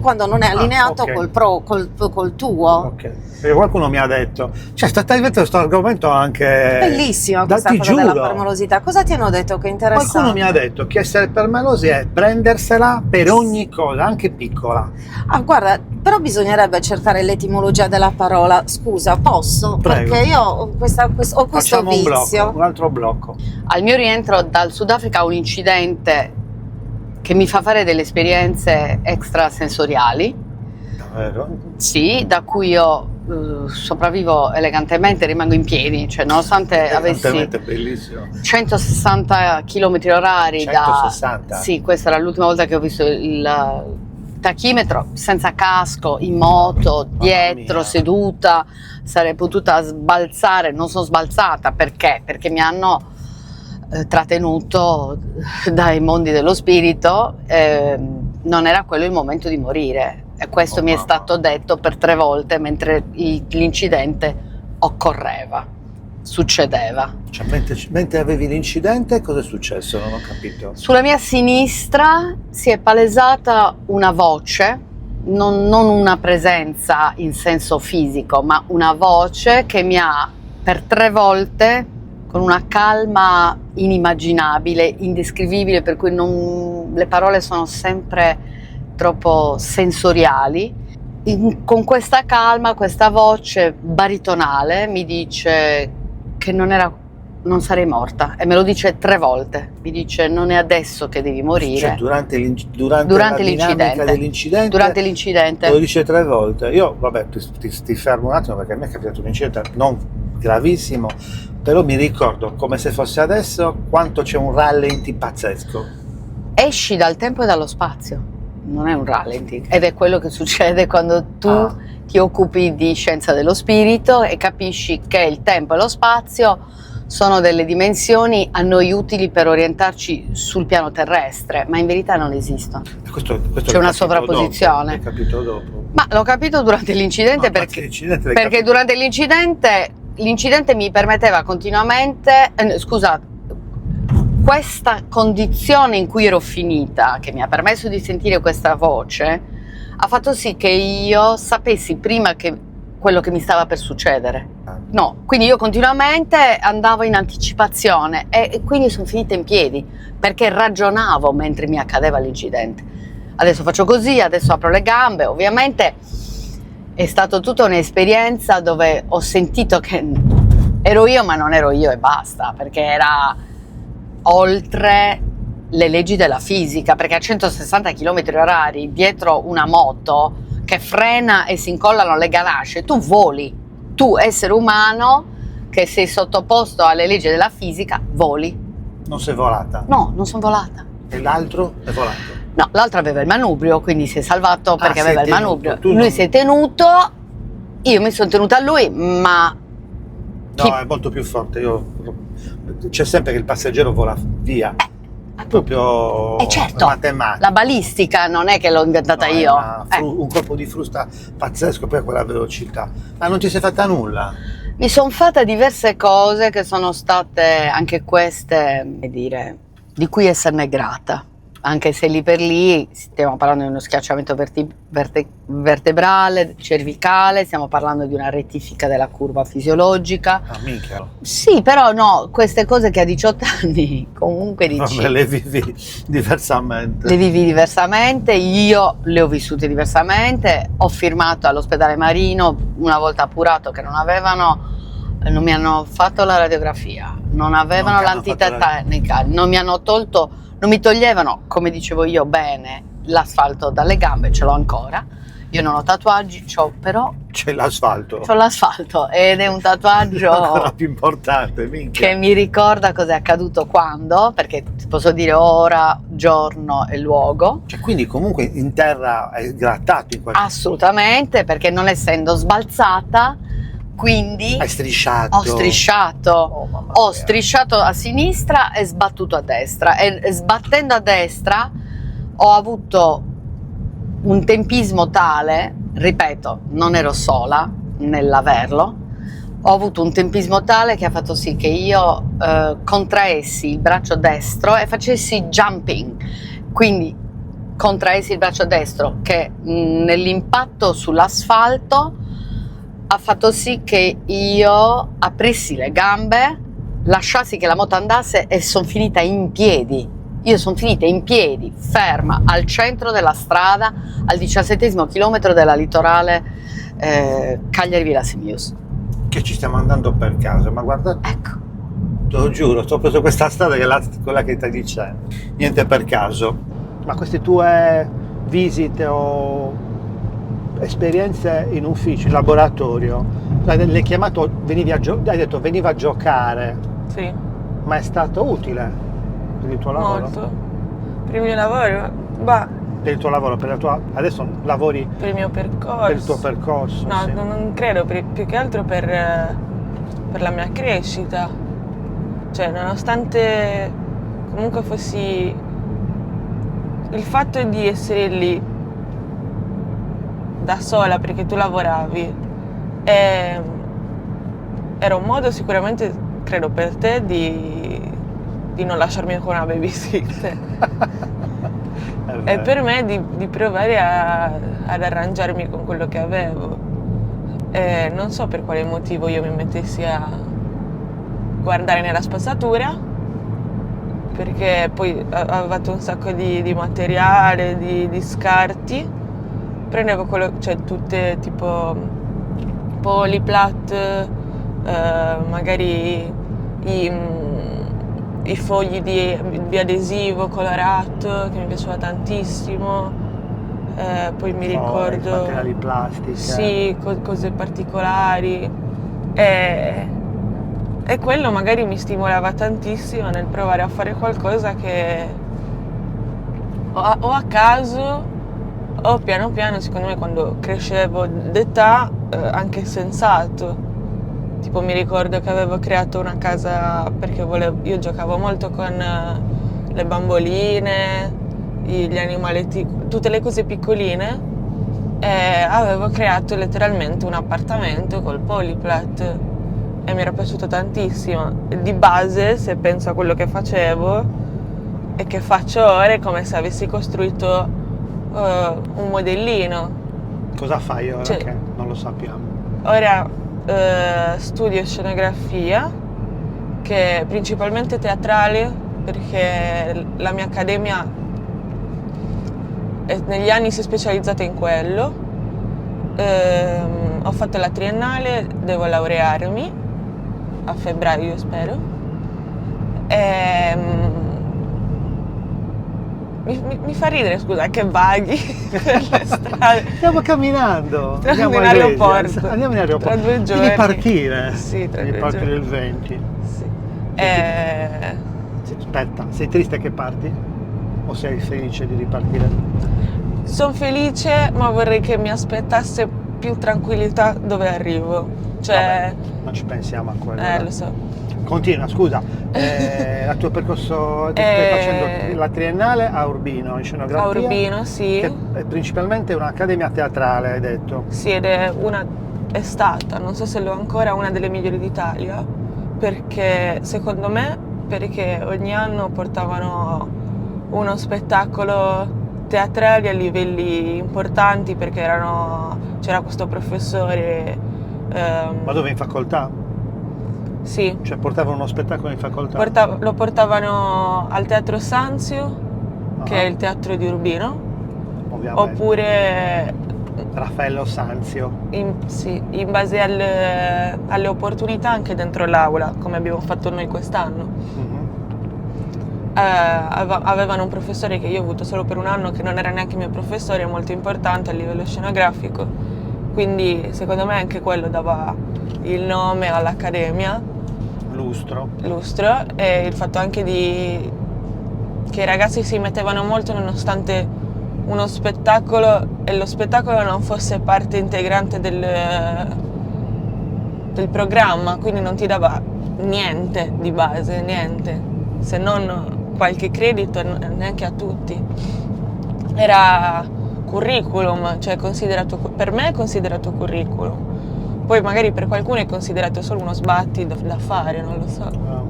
quando non è allineato ok. col tuo. Ok. Perché qualcuno mi ha detto, cioè, state avendo questo argomento anche... Bellissima questa ti cosa della giuro. permalosità. Cosa ti hanno detto che è interessante? Qualcuno mi ha detto che essere permalosi è prendersela per ogni cosa, anche piccola. Ah, guarda, però bisognerebbe cercare l'etimologia della parola. Scusa, posso? Prego. Perché io ho questo Facciamo un vizio. blocco, un altro blocco. Al mio rientro dal Sudafrica ho un incidente che mi fa fare delle esperienze extrasensoriali, Davvero? sì, da cui io sopravvivo elegantemente, rimango in piedi, cioè nonostante avessi Evidentemente bellissimo. 160 km orari 160? Sì, questa era l'ultima volta che ho visto il tachimetro, senza casco, in moto, dietro, mia. seduta, sarei potuta sbalzare, non sono sbalzata, perché? Perché mi hanno trattenuto dai mondi dello spirito, non era quello il momento di morire, e questo mi è mamma. stato detto per 3 volte mentre l'incidente occorreva, succedeva. Cioè, mentre avevi l'incidente, cosa è successo? Non ho capito. Sulla mia sinistra si è palesata una voce, non una presenza in senso fisico, ma una voce che mi ha per 3 volte, con una calma inimmaginabile, indescrivibile, per cui le parole sono sempre troppo sensoriali, con questa calma, questa voce baritonale mi dice che non sarei morta, e me lo dice 3 volte, mi dice non è adesso che devi morire. Cioè, durante la Durante dinamica l'incidente. dell'incidente Durante l'incidente. lo dice 3 volte. Io, vabbè, ti fermo un attimo, perché a me è capitato un incidente non gravissimo, però mi ricordo come se fosse adesso quanto c'è un rallenti pazzesco. Esci dal tempo e dallo spazio, non è un rallenti, ed è quello che succede quando tu ti occupi di scienza dello spirito e capisci che il tempo e lo spazio sono delle dimensioni a noi utili per orientarci sul piano terrestre, ma in verità non esistono. Questo C'è una sovrapposizione. L'hai capito dopo. Ma l'ho capito durante l'incidente, No, perché l'incidente l'hai perché capito. durante l'incidente mi permetteva continuamente, questa condizione in cui ero finita, che mi ha permesso di sentire questa voce, ha fatto sì che io sapessi prima che quello che mi stava per succedere. No, quindi io continuamente andavo in anticipazione e quindi sono finita in piedi, perché ragionavo mentre mi accadeva l'incidente. Adesso faccio così, adesso apro le gambe. Ovviamente è stata tutta un'esperienza dove ho sentito che ero io, ma non ero io e basta, perché era oltre le leggi della fisica, perché a 160 km/h dietro una moto che frena e si incollano le ganasce, tu voli, tu essere umano che sei sottoposto alle leggi della fisica, voli. Non sei volata? No, non sono volata. E l'altro è volato? No, l'altro aveva il manubrio, quindi si è salvato perché sei aveva il tenuto, manubrio. tu Lui non- si è tenuto, io mi sono tenuta a lui, ma No, è molto più forte. C'è sempre che il passeggero vola via. Proprio certo, matematica. la balistica non è che l'ho inventata No, è io. un colpo di frusta pazzesco, poi a quella velocità. Ma non ti sei fatta nulla? Mi sono fatta diverse cose che sono state anche queste, come dire, di cui esserne grata. Anche se lì per lì stiamo parlando di uno schiacciamento vertebrale, cervicale, stiamo parlando di una rettifica della curva fisiologica. Ah, minchia. Sì, però no, queste cose che a 18 anni comunque dici... Vabbè, le vivi diversamente. Le vivi diversamente, io le ho vissute diversamente, ho firmato all'ospedale Marino una volta appurato che non mi hanno fatto la radiografia, non avevano Non ti hanno l'antitetanica, non mi toglievano, come dicevo io bene, l'asfalto dalle gambe, ce l'ho ancora, io non ho tatuaggi, però C'è l'asfalto. c'ho l'asfalto ed è un tatuaggio Ancora più importante, minchia. che mi ricorda cosa è accaduto quando, perché ti posso dire ora, giorno e luogo. Cioè, quindi comunque in terra è grattato in qualche Assolutamente, perché non essendo sbalzata, quindi Hai strisciato. ho strisciato. Oh, mamma Ho mia. strisciato a sinistra e sbattuto a destra, e sbattendo a destra ho avuto un tempismo tale, ripeto, non ero sola nell'averlo, ho avuto un tempismo tale che ha fatto sì che io contraessi il braccio destro e facessi jumping, quindi contraessi il braccio destro che nell'impatto sull'asfalto ha fatto sì che io aprissi le gambe, lasciassi che la moto andasse e sono finita in piedi. Io sono finita in piedi, ferma, al centro della strada, al 17° chilometro della litorale Cagliari-Villa Simius. Che ci stiamo andando per caso, ma guarda, Ecco. te lo giuro, ho preso questa strada che è quella che stai dicendo. Niente per caso. Ma queste tue visite o esperienze in ufficio, in laboratorio, l'hai chiamato, hai detto veniva a giocare, Sì, ma è stato utile per il tuo lavoro? molto. Per il mio lavoro? Bah, Per il tuo lavoro, per la tua... adesso lavori per il mio percorso. per il tuo percorso. No, sì. non credo, più che altro per la mia crescita. Cioè, nonostante comunque fossi... Il fatto di essere lì da sola perché tu lavoravi era un modo sicuramente, credo per te, di non lasciarmi con una babysitter. E per me di provare ad arrangiarmi con quello che avevo. E non so per quale motivo io mi mettessi a guardare nella spazzatura, perché poi avevate un sacco di materiale, di scarti. Prendevo quello, cioè tutte tipo Polyplat, magari i fogli di adesivo colorato che mi piaceva tantissimo, poi mi ricordo materiali plastici. sì, cose particolari e quello magari mi stimolava tantissimo nel provare a fare qualcosa che o a caso o piano piano, secondo me, quando crescevo d'età, anche sensato. Tipo mi ricordo che avevo creato una casa perché io giocavo molto con le bamboline, gli animaletti, tutte le cose piccoline, e avevo creato letteralmente un appartamento col Polyplat e mi era piaciuto tantissimo. Di base, se penso a quello che facevo e che faccio ora, è come se avessi costruito un modellino. Cosa fai ora Cioè, che non lo sappiamo? Ora studio scenografia, che è principalmente teatrale, perché la mia accademia negli anni si è specializzata in quello. Ho fatto la triennale, devo laurearmi a febbraio, spero. Mi fa ridere, scusa, che vaghi per le strade. Stiamo camminando. Andiamo in all'Iglesia. aeroporto. Andiamo in aeroporto. Tra 2 giorni. Devi partire. Sì, tra Devi 2 partire giorni. il 20. Sì. Aspetta, sei triste che parti? O sei felice di ripartire? Sono felice, ma vorrei che mi aspettasse più tranquillità dove arrivo. Cioè, Vabbè, non ci pensiamo a quello. lo so. Continua, scusa. Il tuo percorso, stai facendo la triennale a Urbino, in scenografia? A Urbino, sì. Che è principalmente un'accademia teatrale, hai detto. Sì, ed è stata, non so se lo è ancora, una delle migliori d'Italia, perché secondo me, perché ogni anno portavano uno spettacolo teatrale a livelli importanti, perché c'era questo professore. Ma dove, in facoltà? Sì. Cioè portavano uno spettacolo in facoltà? Lo portavano al Teatro Sanzio, che è Ah, il teatro di Urbino, ovviamente. oppure Raffaello Sanzio. in base alle opportunità anche dentro l'aula, come abbiamo fatto noi quest'anno. Mhm. Avevano un professore che io ho avuto solo per un anno, che non era neanche mio professore, molto importante a livello scenografico, quindi secondo me anche quello dava il nome all'accademia, Lustro. e il fatto anche che i ragazzi si mettevano molto nonostante uno spettacolo e lo spettacolo non fosse parte integrante del programma, quindi non ti dava niente di base, niente, se non qualche credito, neanche a tutti. Era curriculum, cioè per me è considerato curriculum. Poi magari per qualcuno è considerato solo uno sbatti da fare, non lo so. Ah.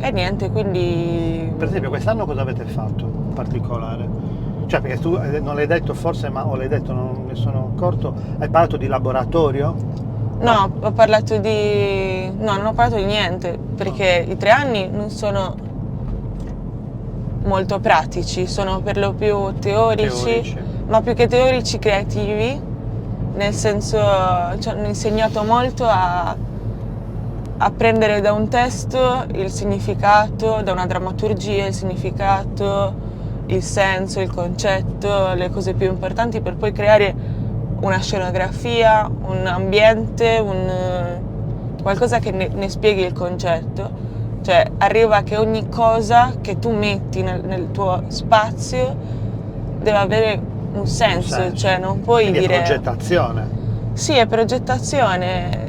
E niente, quindi. Per esempio, quest'anno cosa avete fatto in particolare? Cioè, perché tu non l'hai detto forse, o l'hai detto, non mi sono accorto, hai parlato di laboratorio? No, ho parlato di. No, non ho parlato di niente, perché i 3 anni non sono molto pratici, sono per lo più teorici. Ma più che teorici, creativi, nel senso ci hanno insegnato molto a prendere da un testo il significato, da una drammaturgia il significato, il senso, il concetto, le cose più importanti per poi creare una scenografia, un ambiente, qualcosa che ne spieghi il concetto. Cioè arriva che ogni cosa che tu metti nel tuo spazio deve avere un senso, cioè non puoi Quindi dire. È progettazione. Sì, è progettazione.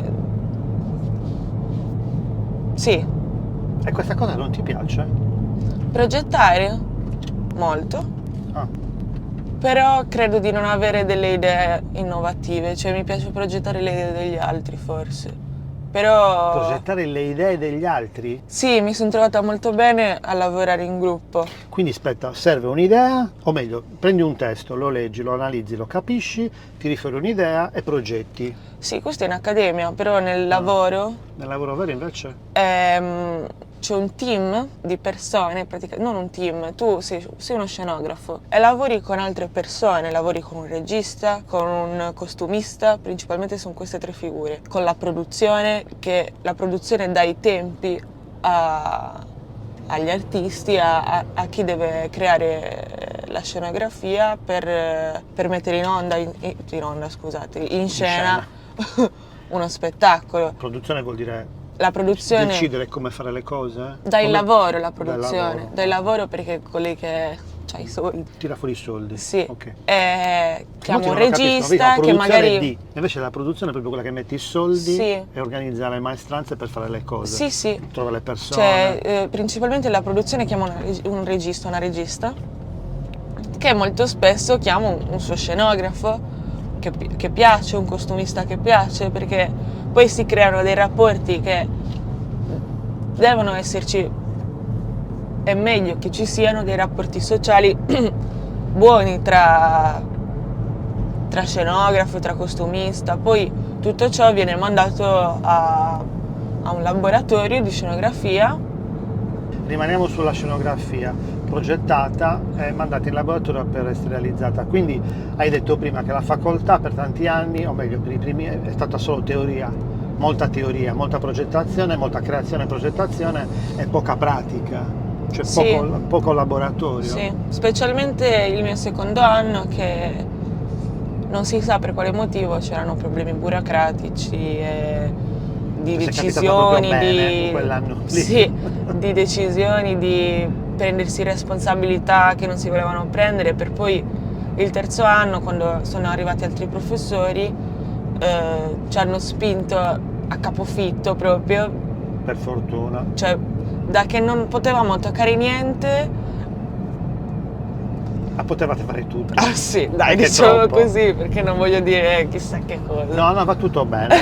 Sì. E questa cosa non ti piace? Progettare? Molto. Ah. Però credo di non avere delle idee innovative, cioè mi piace progettare le idee degli altri forse. Però. Progettare le idee degli altri? Sì, mi sono trovata molto bene a lavorare in gruppo. Quindi aspetta, serve un'idea, o meglio, prendi un testo, lo leggi, lo analizzi, lo capisci, tiri fuori un'idea e progetti. Sì, questo è in accademia, però nel lavoro. Nel lavoro vero invece? C'è un team di persone, non un team, tu sei uno scenografo e lavori con altre persone, lavori con un regista, con un costumista, principalmente sono queste 3 figure, con la produzione, che la produzione dà i tempi agli artisti, a chi deve creare la scenografia per mettere in scena uno spettacolo. Produzione vuol dire La produzione decidere come fare le cose? dà il Come- lavoro, la produzione, Dà il dà il lavoro perché è colei che ha i soldi. Tira fuori i soldi. Sì, Ok. chiamo Molti un non lo capiscono, regista vedi, la che produzione magari. è di. Invece la produzione è proprio quella che mette i soldi Sì. e organizza le maestranze per fare le cose. Sì, sì. Trova le persone. Cioè, principalmente la produzione chiama un regista, una regista, che molto spesso chiama un suo scenografo che piace, un costumista che piace, perché poi si creano dei rapporti che devono esserci, è meglio che ci siano dei rapporti sociali buoni tra scenografo, tra costumista, poi tutto ciò viene mandato a un laboratorio di scenografia. Rimaniamo sulla scenografia progettata e mandata in laboratorio per essere realizzata. Quindi hai detto prima che la facoltà per tanti anni, o meglio per i primi, è stata solo teoria. molta teoria, molta progettazione, molta creazione e progettazione e poca pratica, cioè Sì. poco laboratorio. Sì, specialmente il mio secondo anno che non si sa per quale motivo c'erano problemi burocratici e di Ti sei capitato proprio decisioni, bene in quell'anno lì. sì, di decisioni, di prendersi responsabilità che non si volevano prendere, per poi il terzo anno, quando sono arrivati altri professori, ci hanno spinto a capofitto proprio, Per fortuna. cioè da che non potevamo toccare niente. Ma potevate fare tutto. Ah sì, dai, Anche diciamo troppo. così, perché non voglio dire chissà che cosa. No, no, va tutto bene.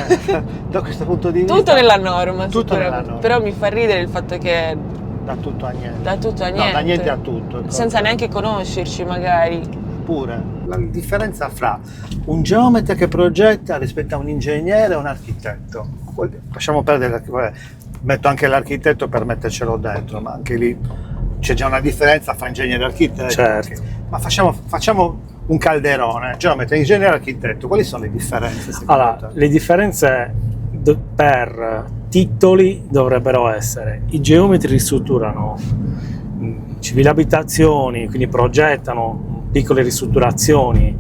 Da questo punto di vista. Tutto nella norma, Tutto nella sicuramente. norma. Però mi fa ridere il fatto che Da tutto a niente. da tutto a No, niente. da niente a tutto. Senza neanche conoscerci magari. Pure. La differenza fra un geometra che progetta rispetto a un ingegnere e un architetto. Lasciamo perdere, vabbè, metto anche l'architetto per mettercelo dentro, ma anche lì c'è già una differenza fra ingegnere e architetto. Certo. Ma facciamo un calderone, geometra, ingegnere e architetto, quali sono le differenze secondo Allora, te? le differenze per titoli dovrebbero essere: i geometri ristrutturano civili abitazioni, quindi progettano piccole ristrutturazioni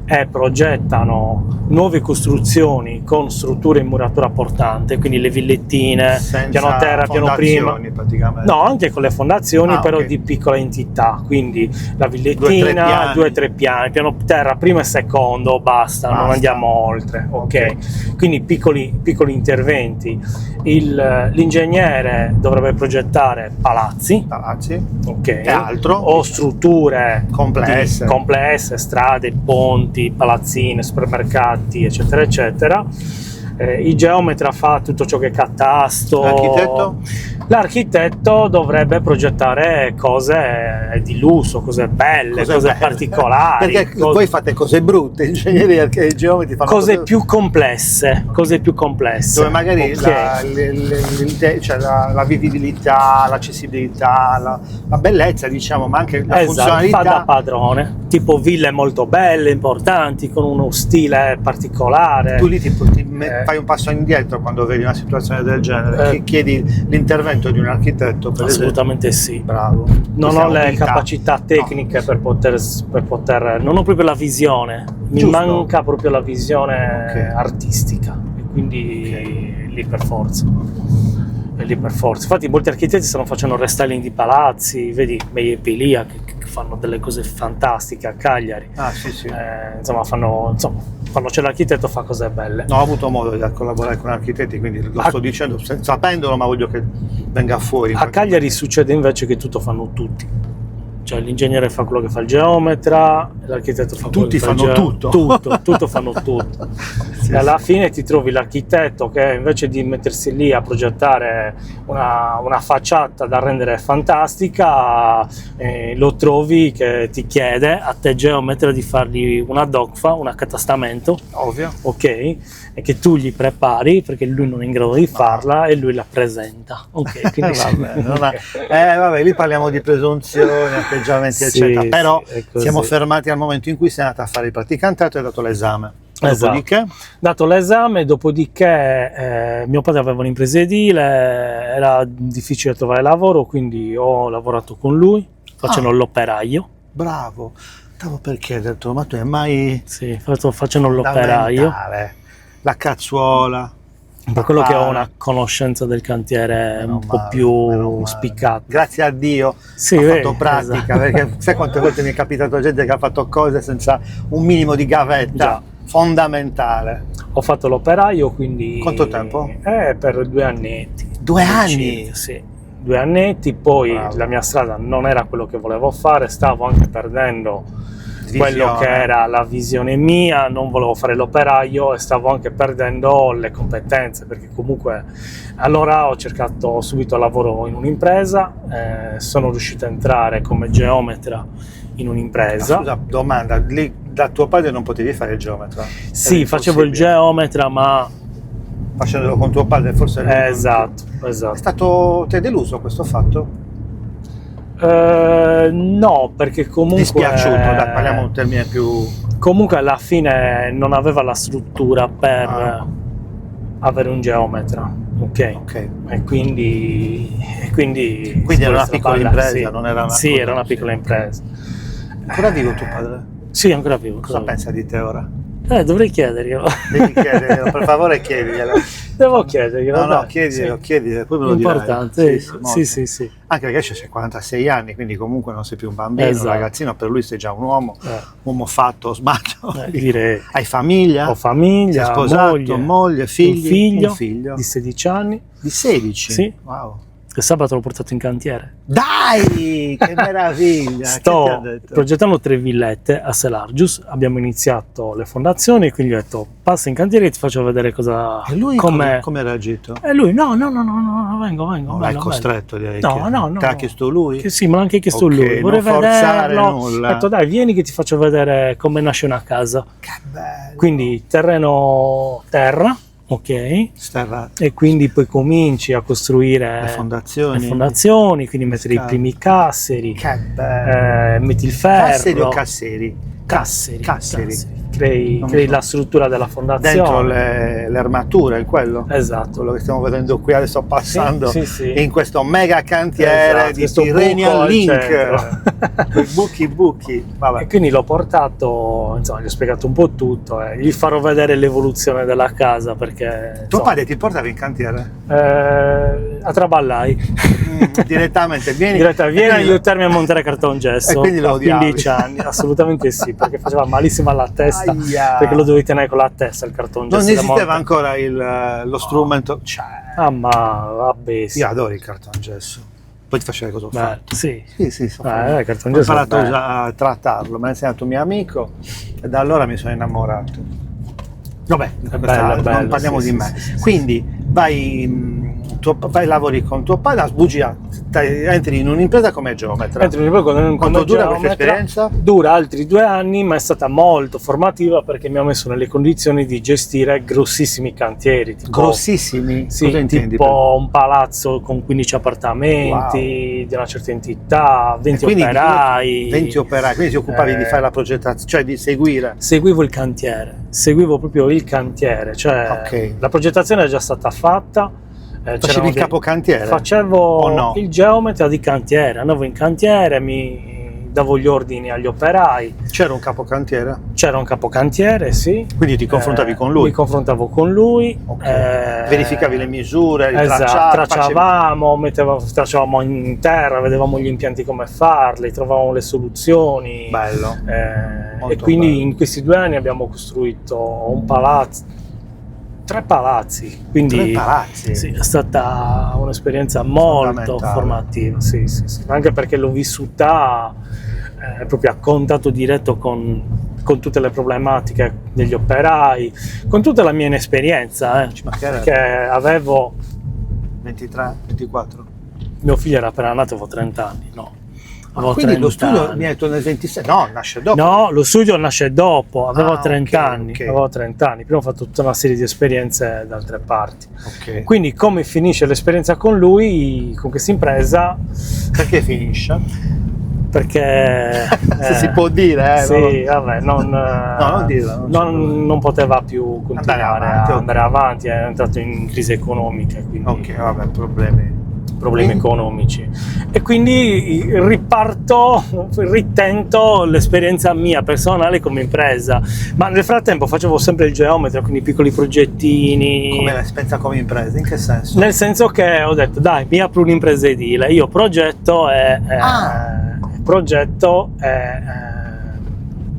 e progettano nuove costruzioni con strutture in muratura portante, quindi le villettine, Senza piano terra, piano prima. fondazioni, praticamente. No, anche con le fondazioni, Ah, però ok. di piccola entità, quindi la 2-3 villettina, piani. 2-3 piani, piano terra, primo e secondo, basta, non Basta. andiamo oltre, ok? Quindi piccoli interventi. L'ingegnere dovrebbe progettare palazzi, ok? E altro? O strutture Complesse. complesse, strade, ponti, palazzine, supermercati, eccetera, eccetera. Il geometra fa tutto ciò che è catasto. L'architetto? L'architetto dovrebbe progettare cose di lusso, cose belle, cose belle. particolari, Perché voi fate cose brutte, ingegneri e geometri fanno cose più complesse, dove magari ok. cioè la vivibilità, l'accessibilità, la bellezza, diciamo, ma anche la Esatto, funzionalità. fa da padrone, tipo ville molto belle, importanti, con uno stile particolare. Tu lì fai un passo indietro quando vedi una situazione del genere, Eh. chiedi l'intervento di un architetto, per Assolutamente sì. Bravo. Non Questa ho le abilità. capacità tecniche per poter, non ho proprio la visione, mi Giusto. manca proprio la visione Ok. artistica, e quindi lì per forza. È lì per forza. Infatti molti architetti stanno facendo restyling di palazzi, vedi Meyer e Pilia che fanno delle cose fantastiche a Cagliari. Ah, sì, sì. Insomma, quando c'è l'architetto fa cose belle. No, ho avuto modo di collaborare con architetti, quindi lo sto dicendo sapendolo, ma voglio che venga fuori. A Cagliari succede invece che tutto fanno tutti. Cioè l'ingegnere fa quello che fa il geometra, l'architetto fa quello Tutti che fa il fanno tutto. tutto fanno tutto. Sì, E alla sì. fine ti trovi l'architetto che invece di mettersi lì a progettare una facciata da rendere fantastica, lo trovi che ti chiede a te geometra di fargli una DOCFA, un accatastamento, Ovvio. ok? E che tu gli prepari perché lui non è in grado di farla e lui la presenta. Ok, quindi Vabbè, vabbè, lì parliamo di presunzioni, atteggiamenti, Sì, eccetera. Però sì, è così. siamo fermati al momento in cui sei andata a fare il praticantato e hai dato l'esame. Esatto. Dopodiché, Dato l'esame, dopodiché mio padre aveva un'impresa edile, era difficile trovare lavoro, quindi ho lavorato con lui facendo l'operaio. bravo. Stavo per chiederti, ma tu hai mai Sì, facendo l'operaio. fondamentale, la cazzuola? Per quello che ho Papà. una conoscenza del cantiere Meno un po' male, più meno male. spiccata. Grazie a Dio Sì, ha vedi, fatto pratica, esatto. perché sai quante volte mi è capitato gente che ha fatto cose senza un minimo di gavetta, Già. fondamentale. Ho fatto l'operaio, quindi... Quanto tempo? Per 2 annetti. 2 anni? Sì, 2 annetti, poi Bravo. la mia strada non era quello che volevo fare, stavo anche perdendo quello Visione. che era la visione mia, non volevo fare l'operaio e stavo anche perdendo le competenze, perché comunque allora ho cercato subito lavoro in un'impresa, sono riuscito a entrare come geometra in un'impresa. Scusa, domanda, lì da tuo padre non potevi fare il geometra? Sì, Era facevo il impossibile. geometra, ma Facendolo con tuo padre forse... esatto. Ti è deluso questo fatto? No, perché comunque Dispiaciuto, dai, parliamo un termine più... comunque alla fine non aveva la struttura per Ah. avere un geometra, ok? Ok. E quindi Era una piccola impresa, sì. non era una Sì, cosa- era una piccola impresa. Ancora vivo tuo padre? Sì, ancora vivo. Cosa pensa di te ora? Dovrei chiederglielo. Devi chiederglielo, per favore chiediglielo. Devo chiederglielo. No, no, dai, chiediglielo, sì. chiediglielo, poi me lo dirai. Importante, molto. sì. Anche perché c'hai 46 anni, quindi comunque non sei più un bambino, Esatto. un ragazzino, per lui sei già un uomo, uomo fatto, sbaglio. Direi. Hai famiglia? Ho famiglia, Sei sposato, moglie, figli? un figlio di 16 anni. Di 16? Sì. Wow. Il sabato l'ho portato in cantiere. Dai, che meraviglia! Che ti ha Sto detto? progettando 3 villette a Selargius, abbiamo iniziato le fondazioni, quindi ho detto passa in cantiere e ti faccio vedere cosa... E lui come come ha reagito? E lui no, vengo. Non l'hai costretto, direi. No. Te l'ha chiesto lui? Che sì, me l'ha anche chiesto Ok, lui. Vorrei non forzare vederlo. nulla. Ho detto dai, vieni che ti faccio vedere come nasce una casa. Che bello! Quindi terra, ok? Sterra, E quindi poi cominci a costruire le fondazioni. quindi mettere i Scale. primi casseri, Che bello! metti il ferro. Casseri o casseri? Casseri. Crei Non la so. struttura della fondazione. Dentro le armature, quello? Esatto. Quello che stiamo vedendo qui adesso passando Sì. in questo mega cantiere Esatto, di questo Tyrrhenian buco al Link. centro. Quei buchi. Vabbè. E quindi l'ho portato, insomma, gli ho spiegato un po' tutto e gli farò vedere l'evoluzione della casa perché... Tuo insomma, padre ti portava in cantiere? a Traballai. Direttamente, vieni Vieni a quindi- aiutarmi a montare cartongesso. E quindi lo a odiavi. 15 anni, assolutamente sì, perché faceva malissimo alla testa, Aia. perché lo dovevi tenere con la testa il cartongesso. Non da esisteva monta. ancora lo strumento. Cioè, Ah, ma vabbè, sì. io adoro il cartongesso. Poi ti faccio vedere cosa ho Beh, fatto. sì. Sì, so il fare. Ho cartongesso è imparato bello. a trattarlo, me l'ha insegnato un mio amico e da allora mi sono innamorato. Vabbè, bello, non parliamo sì, di me. sì. Quindi vai, lavori con tuo padre, a sbugia, entri in un'impresa come geometra. Mentre come Quanto dura questa geometra, esperienza? Dura altri 2 anni, ma è stata molto formativa perché mi ha messo nelle condizioni di gestire grossissimi cantieri. Tipo, Grossissimi? sì, Cosa intendi? tipo un palazzo con 15 appartamenti di una certa entità, 20 Quindi operai. 20 operai, quindi ti occupavi di fare la progettazione, cioè di seguire. Seguivo il cantiere, seguivo proprio il cantiere, cioè Ok. la progettazione è già stata fatta. Facevi il capocantiere? Facevo O no? il geometra di cantiere, andavo in cantiere, mi davo gli ordini agli operai, C'era un capocantiere? c'era un capocantiere, sì. Quindi ti confrontavi con lui? Mi confrontavo con lui. Ok. Verificavi le misure, li Esatto, tracciavi. tracciavamo in terra, vedevamo gli impianti come farli, trovavamo le soluzioni. Bello. Molto E quindi bello. in questi 2 anni abbiamo costruito un palazzo, 3 palazzi, quindi 3 palazzi? sì, è stata un'esperienza molto Fondamentale. formativa, sì. Anche perché l'ho vissuta proprio a contatto diretto con tutte le problematiche degli operai, con tutta la mia inesperienza, Ci mancherebbe. perché avevo, 23, 24. mio figlio era appena nato, avevo 30 anni, no. Avevo Quindi 30 lo studio anni. mi hai detto nel 26? No, nasce dopo. No, lo studio nasce dopo, avevo Ah, 30 ok, anni, ok. avevo 30 anni, prima ho fatto tutta una serie di esperienze da altre parti. Ok. Quindi come finisce l'esperienza con lui, con questa impresa, Perché finisce? perché... Se si può dire, Sì, vabbè, non dirla, non c'è problema. non poteva più continuare avanti, a ok. andare avanti, è entrato in crisi economica, quindi Ok, vabbè, problemi. problemi Quindi- economici. E quindi ritento l'esperienza mia personale come impresa, ma nel frattempo facevo sempre il geometra, quindi piccoli progettini. Come l'esperienza come impresa? In che senso? Nel senso che ho detto, dai, mi apro un'impresa edile, io progetto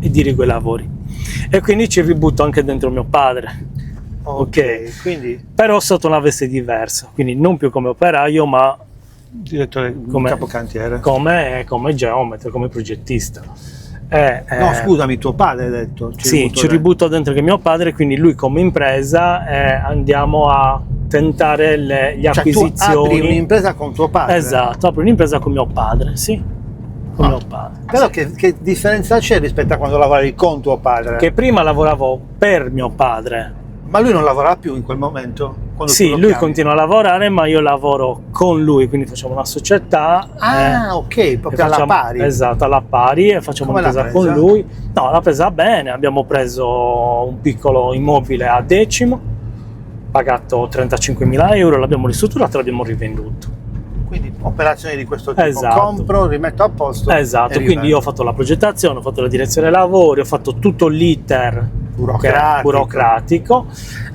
e dirigo i lavori. E quindi ci ributto anche dentro mio padre. Ok, quindi Però sotto una veste diversa, quindi non più come operaio, ma direttore come capocantiere. come geometra, come progettista. No, scusami, tuo padre hai detto. Sì, ci ributto dentro che mio padre, quindi lui come impresa, andiamo a tentare gli Cioè, tu acquisizioni. apri un'impresa con tuo padre. Esatto, apro un'impresa con mio padre, sì, con mio padre. Però che differenza c'è rispetto a quando lavoravi con tuo padre? Che prima lavoravo per mio padre. Ma lui non lavorava più in quel momento? Quando tu Sì, lo lui chiami? continua a lavorare, ma io lavoro con lui, quindi facciamo una società. Ok, e proprio alla facciamo- pari. Esatto, alla pari, e facciamo Come l'ha un'impresa con presa? lui. No, l'ha presa bene, abbiamo preso un piccolo immobile a Decimo, abbiamo fatto una serie di esperienze da altre parti. Ok. E quindi in questi 2 anni abbiamo costruito un palazzo, 3 palazzi, quindi Però pagato 35.000 euro, l'abbiamo ristrutturato e l'abbiamo rivenduto. Quindi operazioni di questo tipo, Esatto. compro, rimetto a posto. Esatto, e quindi rivendo. io ho fatto la progettazione, ho fatto la direzione lavori, ho fatto tutto l'iter burocratico.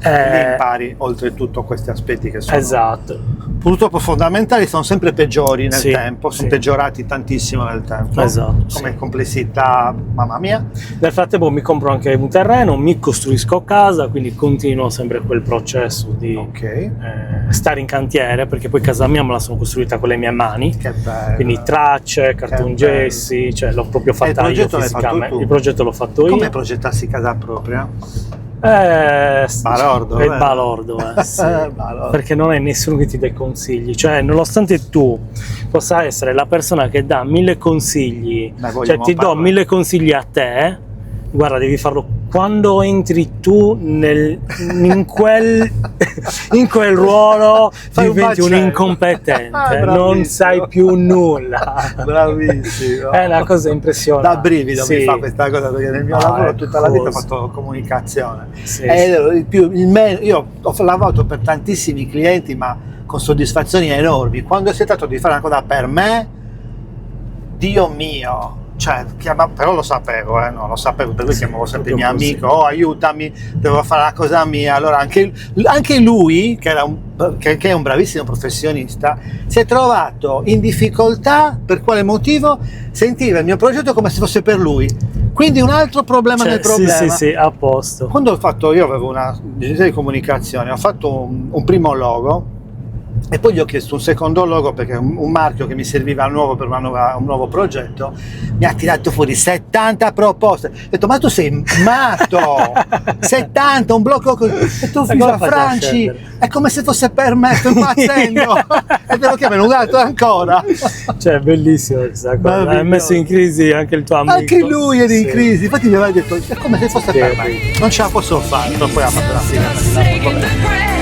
Quindi impari oltretutto questi aspetti che sono Esatto. purtroppo fondamentali, sono sempre peggiori nel Sì, tempo, sono sì. peggiorati tantissimo nel tempo, Esatto, come sì. complessità, mamma mia. Nel frattempo mi compro anche un terreno, mi costruisco casa, quindi continuo sempre quel processo di Ok, stare in cantiere, perché poi casa mia me la sono costruita con le mie mani, che bello. quindi tracce, cartongessi, cioè l'ho proprio fatta io progetto l'hai fatto fisicamente. tu? Il progetto l'ho fatto Come io. progettarsi casa propria? Balordo, vero? è balordo, sì. Balordo. Perché non è nessuno che ti dà i consigli, cioè nonostante tu possa essere la persona che dà 1000 consigli, Ne vogliamo cioè ti do parlare. 1000 consigli a te, guarda, devi farlo quando entri tu in quel ruolo, Fai un diventi un macello. incompetente, Bravissimo. non sai più nulla. Bravissimo. È una cosa impressionante. Da brivido Sì. mi fa questa cosa, perché nel mio Ah, lavoro è tutta la vita ho cosa. fatto comunicazione. Sì, Io ho lavorato per tantissimi clienti, ma con soddisfazioni enormi. Quando si è trattato di fare una cosa per me, Dio mio, cioè, però lo sapevo, non lo sapevo, per cui Sì, chiamavo sempre il proprio mio così. amico, oh aiutami, devo fare la cosa mia. Allora anche lui, che è un bravissimo professionista, si è trovato in difficoltà. Per quale motivo? Sentiva il mio progetto come se fosse per lui, quindi un altro problema Cioè, nel problema. sì, a posto. Quando io avevo una agenzia di comunicazione, ho fatto un primo logo e poi gli ho chiesto un secondo logo, perché un marchio che mi serviva nuovo per un nuovo progetto. Mi ha tirato fuori 70 proposte. Ho detto, ma tu sei matto! 70, un blocco così. E tu Ma cosa fai a Franci, scendere? è come se fosse per me, sto impazzendo! E te lo chiamano un altro ancora. Cioè, bellissimo questa cosa. Hai Meraviglioso. messo in crisi anche il tuo amico. Anche lui era in Sì. crisi, infatti mi aveva detto, è come se fosse per me. Non ce la posso fare, però poi ha fatto la fine.